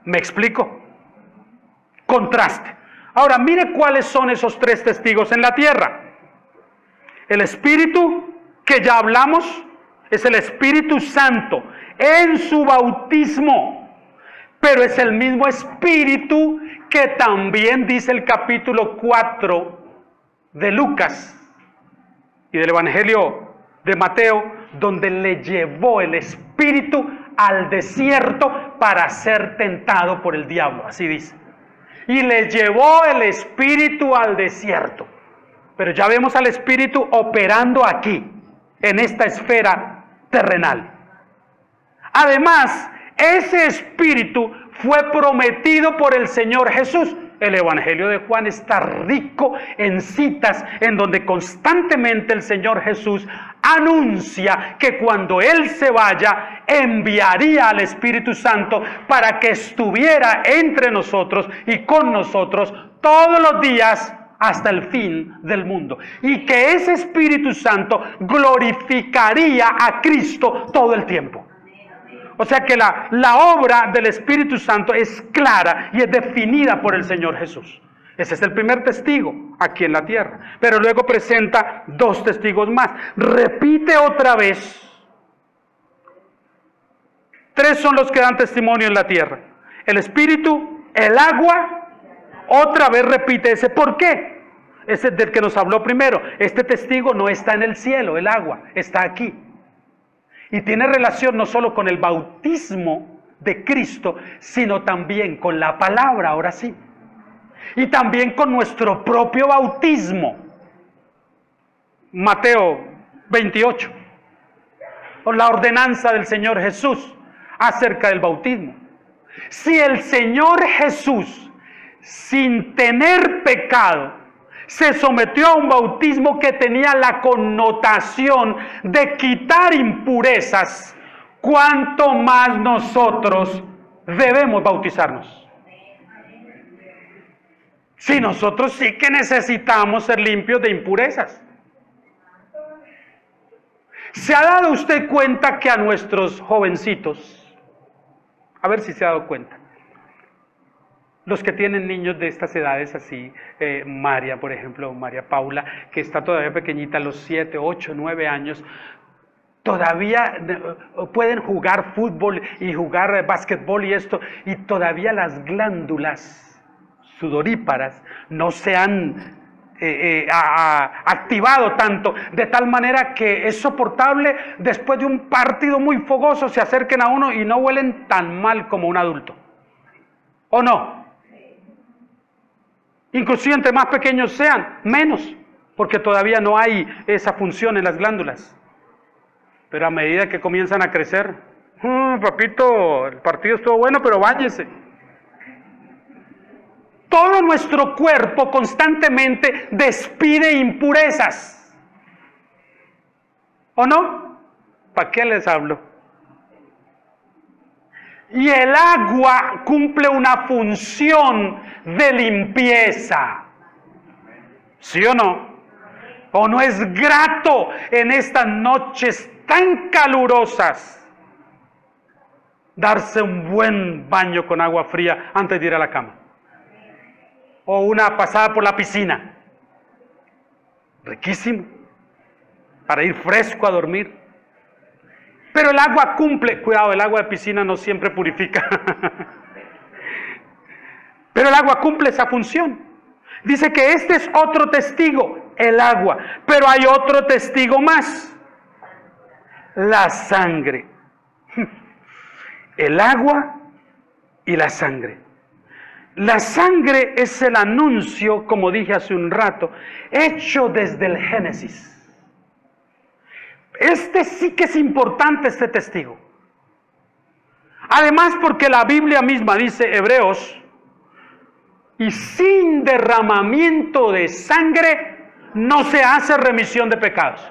¿Me explico? Contraste. Ahora mire cuáles son esos 3 testigos en la tierra. El Espíritu, que ya hablamos, es el Espíritu Santo en su bautismo. Pero es el mismo Espíritu que también dice el capítulo 4 de Lucas y del Evangelio de Mateo, donde le llevó el Espíritu al desierto para ser tentado por el diablo, así dice. Y le llevó el Espíritu al desierto. Pero ya vemos al Espíritu operando aquí, en esta esfera terrenal. Además, ese Espíritu fue prometido por el Señor Jesús. El Evangelio de Juan está rico en citas en donde constantemente el Señor Jesús anuncia que cuando Él se vaya, enviaría al Espíritu Santo para que estuviera entre nosotros y con nosotros todos los días hasta el fin del mundo. Y que ese Espíritu Santo glorificaría a Cristo todo el tiempo. O sea que la obra del Espíritu Santo es clara y es definida por el Señor Jesús. Ese es el primer testigo aquí en la tierra. Pero luego presenta 2 testigos más. Repite otra vez. 3 son los que dan testimonio en la tierra. El Espíritu, el agua, otra vez repite ese. ¿Por qué? Ese es del que nos habló primero. Este testigo no está en el cielo, el agua, está aquí. Y tiene relación no solo con el bautismo de Cristo, sino también con la palabra, ahora sí. Y también con nuestro propio bautismo. Mateo 28. O la ordenanza del Señor Jesús acerca del bautismo. Si el Señor Jesús sin tener pecado, se sometió a un bautismo que tenía la connotación de quitar impurezas, ¿cuánto más nosotros debemos bautizarnos? Si nosotros sí que necesitamos ser limpios de impurezas. ¿Se ha dado usted cuenta que a nuestros jovencitos, a ver si se ha dado cuenta, los que tienen niños de estas edades así, María, por ejemplo, María Paula, que está todavía pequeñita, a los 7, 8, 9 años, todavía pueden jugar fútbol y jugar básquetbol y esto, y todavía las glándulas sudoríparas no se han activado tanto, de tal manera que es soportable después de un partido muy fogoso, se acerquen a uno y no huelen tan mal como un adulto. ¿O no? Inclusive entre más pequeños sean, menos, porque todavía no hay esa función en las glándulas. Pero a medida que comienzan a crecer, papito, el partido estuvo bueno, pero váyese. Todo nuestro cuerpo constantemente despide impurezas. ¿O no? ¿Para qué les hablo? Y el agua cumple una función de limpieza. ¿Sí o no? ¿O no es grato en estas noches tan calurosas darse un buen baño con agua fría antes de ir a la cama? O una pasada por la piscina. Riquísimo. Para ir fresco a dormir. Pero el agua cumple, cuidado, el agua de piscina no siempre purifica. Pero el agua cumple esa función. Dice que este es otro testigo, el agua. Pero hay otro testigo más. La sangre. El agua y la sangre. La sangre es el anuncio, como dije hace un rato, hecho desde el Génesis. Este sí que es importante, este testigo. Además, porque la Biblia misma dice, Hebreos, y sin derramamiento de sangre no se hace remisión de pecados.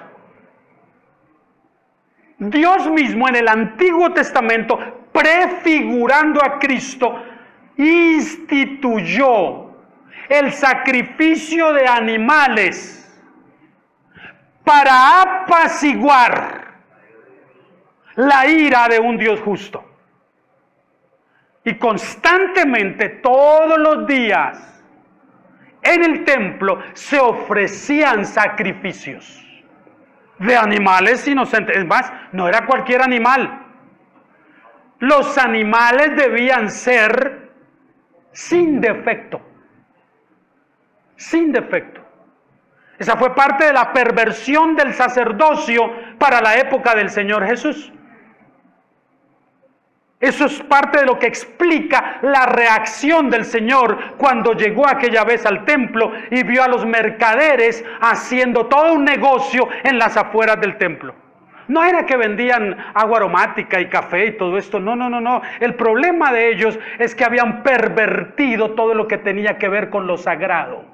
Dios mismo en el Antiguo Testamento, prefigurando a Cristo, instituyó el sacrificio de animales para apaciguar la ira de un Dios justo. Y constantemente, todos los días, en el templo se ofrecían sacrificios de animales inocentes. Es más, no era cualquier animal. Los animales debían ser sin defecto. Sin defecto. Esa fue parte de la perversión del sacerdocio para la época del Señor Jesús. Eso es parte de lo que explica la reacción del Señor cuando llegó aquella vez al templo y vio a los mercaderes haciendo todo un negocio en las afueras del templo. No era que vendían agua aromática y café y todo esto, no. El problema de ellos es que habían pervertido todo lo que tenía que ver con lo sagrado.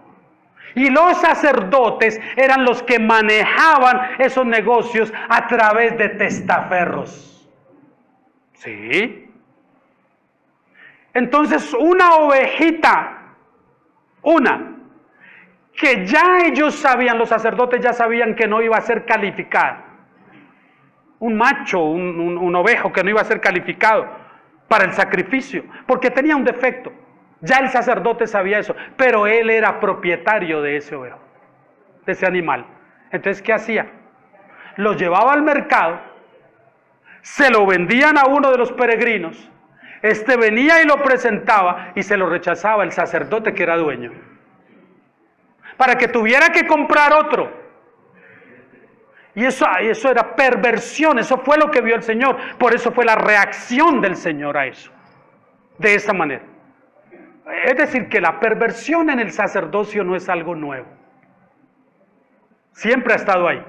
Y los sacerdotes eran los que manejaban esos negocios a través de testaferros. ¿Sí? Entonces una ovejita, que ya ellos sabían, los sacerdotes ya sabían que no iba a ser calificada. Un macho, un ovejo que no iba a ser calificado para el sacrificio, porque tenía un defecto. Ya el sacerdote sabía eso, pero él era propietario de ese ovejo, de ese animal. Entonces, ¿qué hacía? Lo llevaba al mercado, se lo vendían a uno de los peregrinos, este venía y lo presentaba y se lo rechazaba el sacerdote que era dueño, para que tuviera que comprar otro. Y eso era perversión, eso fue lo que vio el Señor, por eso fue la reacción del Señor a eso, de esa manera. Es decir, que la perversión en el sacerdocio no es algo nuevo. Siempre ha estado ahí,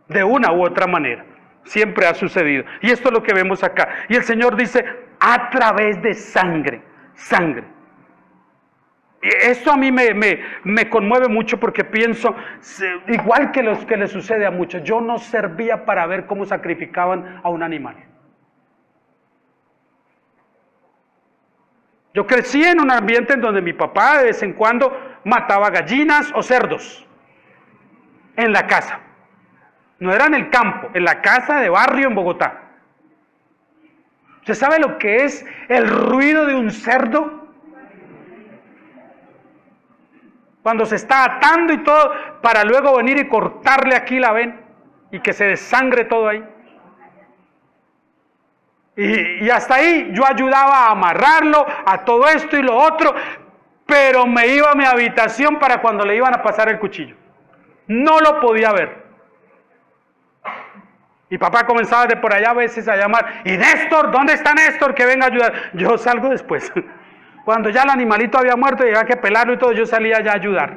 de una u otra manera. Siempre ha sucedido. Y esto es lo que vemos acá. Y el Señor dice, a través de sangre. Esto a mí me conmueve mucho porque pienso, igual que los que le sucede a muchos, yo no servía para ver cómo sacrificaban a un animal. Yo crecí en un ambiente en donde mi papá de vez en cuando mataba gallinas o cerdos en la casa. No era en el campo, en la casa de barrio en Bogotá. ¿Usted sabe lo que es el ruido de un cerdo? Cuando se está atando y todo, para luego venir y cortarle aquí la ven y que se desangre todo ahí. Y hasta ahí yo ayudaba a amarrarlo, a todo esto y lo otro, pero me iba a mi habitación para cuando le iban a pasar el cuchillo. No lo podía ver. Y papá comenzaba de por allá a veces a llamar, y Néstor, ¿dónde está Néstor? Que venga a ayudar. Yo salgo después. Cuando ya el animalito había muerto y había que pelarlo y todo, yo salía ya a ayudar.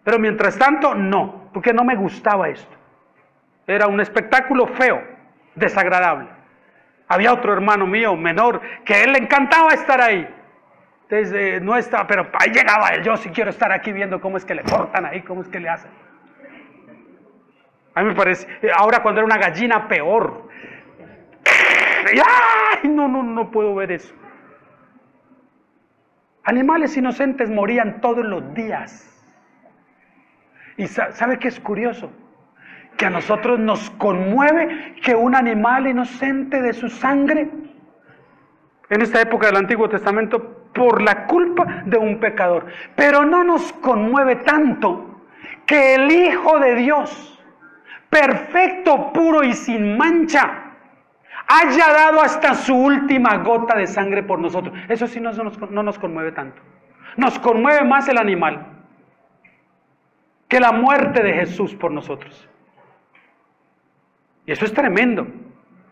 Pero mientras tanto, no, porque no me gustaba esto. Era un espectáculo feo, desagradable. Había otro hermano mío, menor, que a él le encantaba estar ahí. Entonces, no estaba, pero ahí llegaba él. Yo sí quiero estar aquí viendo cómo es que le cortan ahí, cómo es que le hacen. A mí me parece, ahora cuando era una gallina, peor. ¡Ay! No puedo ver eso. Animales inocentes morían todos los días. ¿Y sabe qué es curioso? Que a nosotros nos conmueve que un animal inocente de su sangre, en esta época del Antiguo Testamento, por la culpa de un pecador. Pero no nos conmueve tanto que el Hijo de Dios, perfecto, puro y sin mancha, haya dado hasta su última gota de sangre por nosotros. Eso sí no nos conmueve tanto. Nos conmueve más el animal que la muerte de Jesús por nosotros. Y eso es tremendo,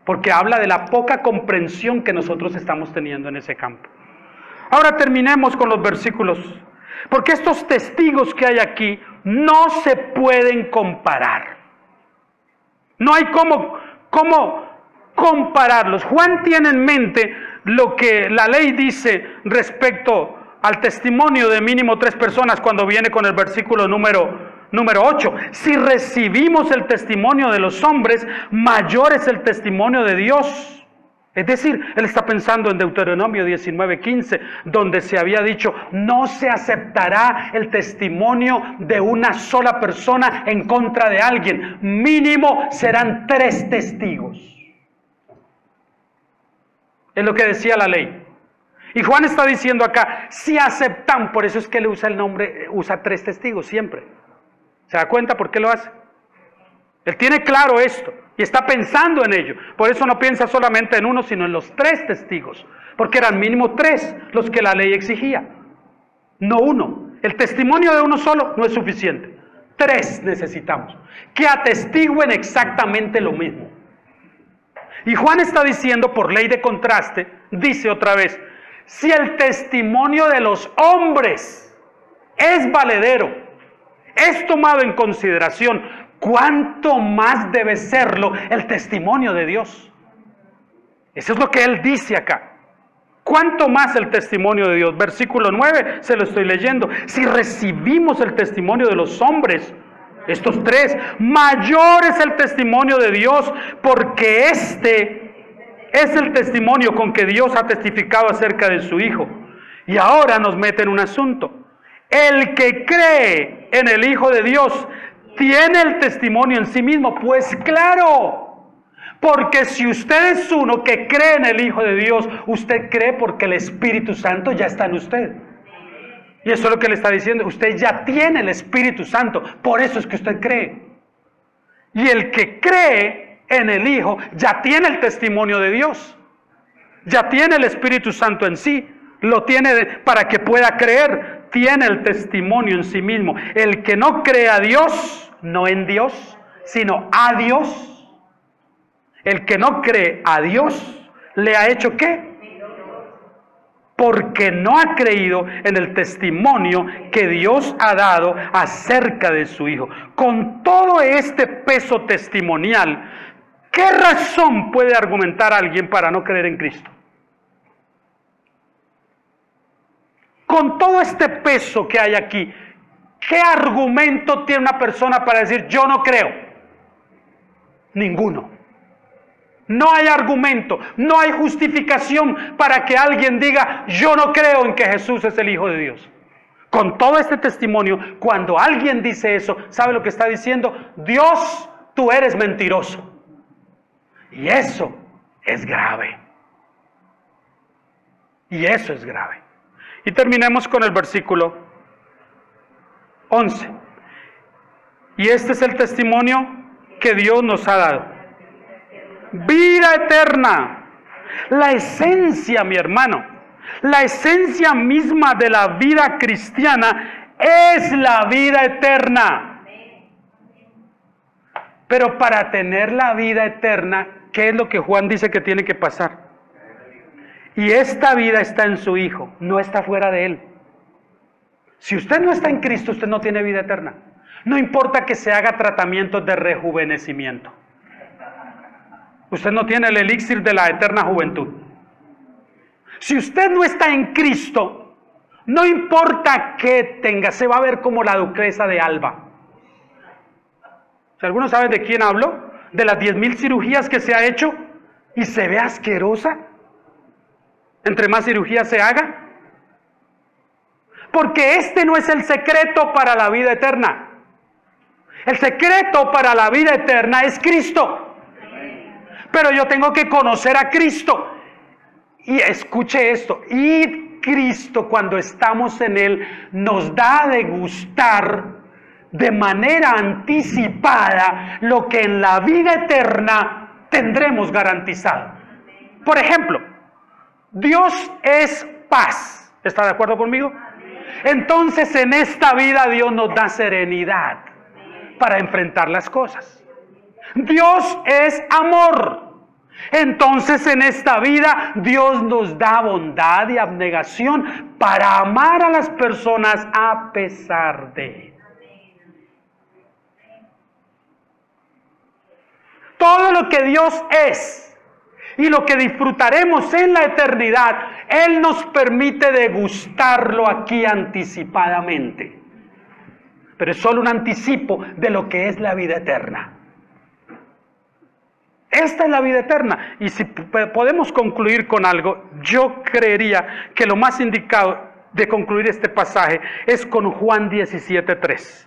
porque habla de la poca comprensión que nosotros estamos teniendo en ese campo. Ahora terminemos con los versículos, porque estos testigos que hay aquí no se pueden comparar. No hay cómo compararlos. Juan tiene en mente lo que la ley dice respecto al testimonio de mínimo 3 personas cuando viene con el versículo número 8. Si recibimos el testimonio de los hombres, mayor es el testimonio de Dios. Es decir, él está pensando en Deuteronomio 19:15, donde se había dicho, no se aceptará el testimonio de una sola persona en contra de alguien. Mínimo serán 3 testigos. Es lo que decía la ley. Y Juan está diciendo acá, si aceptan, por eso es que él usa el nombre, usa 3 testigos siempre. ¿Se da cuenta por qué lo hace? Él tiene claro esto y está pensando en ello. Por eso no piensa solamente en uno, sino en los 3 testigos. Porque eran mínimo 3 los que la ley exigía, no uno. El testimonio de uno solo no es suficiente. 3 necesitamos, que atestiguen exactamente lo mismo. Y Juan está diciendo, por ley de contraste, dice otra vez, si el testimonio de los hombres es valedero, es tomado en consideración, ¿cuánto más debe serlo el testimonio de Dios? Eso es lo que él dice acá. ¿Cuánto más el testimonio de Dios? Versículo 9, se lo estoy leyendo. Si recibimos el testimonio de los hombres, estos 3, mayor es el testimonio de Dios, porque este es el testimonio con que Dios ha testificado acerca de su Hijo. Y ahora nos mete en un asunto. El que cree en el Hijo de Dios tiene el testimonio en sí mismo. Pues claro, porque si usted es uno que cree en el Hijo de Dios, usted cree porque el Espíritu Santo ya está en usted. Y eso es lo que le está diciendo, usted ya tiene el Espíritu Santo, por eso es que usted cree. Y el que cree en el Hijo ya tiene el testimonio de Dios, ya tiene el Espíritu Santo en sí, lo tiene para que pueda creer, tiene el testimonio en sí mismo. El que no cree a Dios, no en Dios, sino a Dios, el que no cree a Dios, ¿le ha hecho qué? Porque no ha creído en el testimonio que Dios ha dado acerca de su Hijo. Con todo este peso testimonial, ¿qué razón puede argumentar alguien para no creer en Cristo? con todo este peso que hay aquí, ¿qué argumento tiene una persona para decir yo no creo? Ninguno. No hay argumento, no hay justificación para que alguien diga yo no creo en que Jesús es el Hijo de Dios. Con todo este testimonio, cuando alguien dice eso, ¿sabe lo que está diciendo? Dios, tú eres mentiroso. Y eso es grave. Y eso es grave. Y terminemos con el versículo 11. Y este es el testimonio que Dios nos ha dado. Vida eterna. La esencia, mi hermano, la esencia misma de la vida cristiana es la vida eterna. Pero para tener la vida eterna, ¿qué es lo que Juan dice que tiene que pasar? Y esta vida está en su Hijo, no está fuera de Él. Si usted no está en Cristo, usted no tiene vida eterna. No importa que se haga tratamientos de rejuvenecimiento. Usted no tiene el elixir de la eterna juventud. Si usted no está en Cristo, no importa qué tenga, se va a ver como la duquesa de Alba. Si alguno sabe de quién hablo, de las 10,000 cirugías que se ha hecho y se ve asquerosa, entre más cirugías se haga. Porque este no es el secreto para la vida eterna. El secreto para la vida eterna es Cristo. Pero yo tengo que conocer a Cristo. Y escuche esto, y Cristo, cuando estamos en Él, nos da a degustar de manera anticipada lo que en la vida eterna tendremos garantizado. Por ejemplo, Dios es paz. ¿Está de acuerdo conmigo? Entonces en esta vida Dios nos da serenidad para enfrentar las cosas. Dios es amor. Entonces en esta vida Dios nos da bondad y abnegación para amar a las personas a pesar de. Todo lo que Dios es y lo que disfrutaremos en la eternidad, Él nos permite degustarlo aquí anticipadamente. Pero es solo un anticipo de lo que es la vida eterna. Esta es la vida eterna. Y si podemos concluir con algo, yo creería que lo más indicado de concluir este pasaje es con Juan 17:3.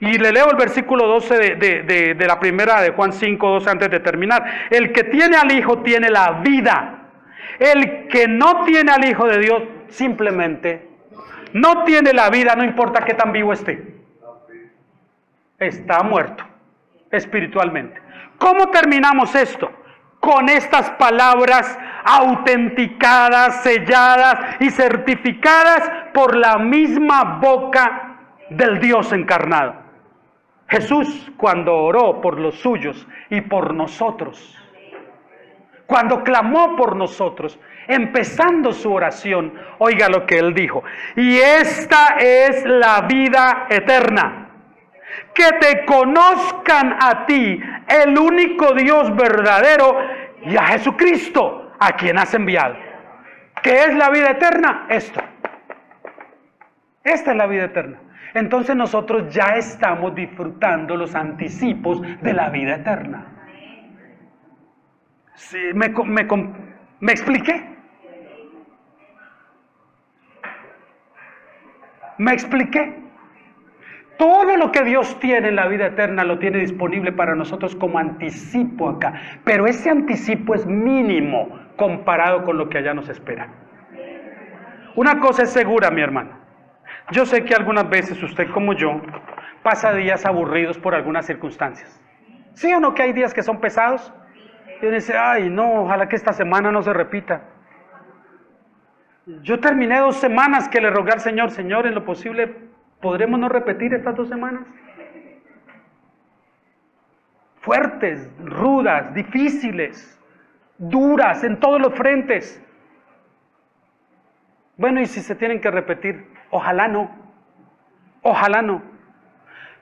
Y le leo el versículo 12 de la primera de Juan 5:12 antes de terminar. El que tiene al Hijo tiene la vida. El que no tiene al Hijo de Dios simplemente no tiene la vida, no importa qué tan vivo esté. Está muerto espiritualmente. ¿Cómo terminamos esto? Con estas palabras autenticadas, selladas y certificadas por la misma boca del Dios encarnado. Jesús, cuando oró por los suyos y por nosotros, cuando clamó por nosotros, empezando su oración, oiga lo que Él dijo: y esta es la vida eterna, que te conozcan a ti, el único Dios verdadero, y a Jesucristo, a quien has enviado. ¿Qué es la vida eterna? Esto. Esta es la vida eterna. Entonces nosotros ya estamos disfrutando los anticipos de la vida eterna. ¿Sí? ¿Me expliqué? ¿Me expliqué? Todo lo que Dios tiene en la vida eterna lo tiene disponible para nosotros como anticipo acá. Pero ese anticipo es mínimo comparado con lo que allá nos espera. Una cosa es segura, mi hermano. Yo sé que algunas veces usted como yo pasa días aburridos por algunas circunstancias. ¿Sí o no que hay días que son pesados? Y uno dice, ay no, ojalá que esta semana no se repita. Yo terminé 2 semanas que le rogué al Señor, Señor, en lo posible, ¿podremos no repetir estas 2 semanas? Fuertes, rudas, difíciles, duras en todos los frentes. Bueno, y si se tienen que repetir, ojalá no, ojalá no.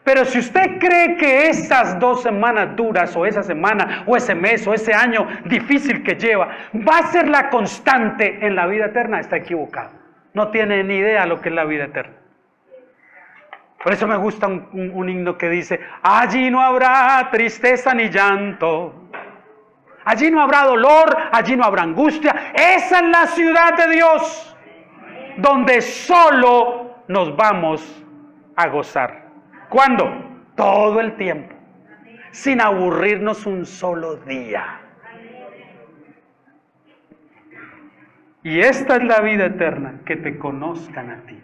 Pero si usted cree que esas 2 semanas duras, o esa semana, o ese mes, o ese año difícil que lleva, va a ser la constante en la vida eterna, está equivocado. no tiene ni idea lo que es la vida eterna. Por eso me gusta un himno que dice: allí no habrá tristeza ni llanto, allí no habrá dolor, allí no habrá angustia. Esa es la ciudad de Dios, donde solo nos vamos a gozar. ¿Cuándo? Todo el tiempo, sin aburrirnos un solo día. Y esta es la vida eterna, que te conozcan a ti.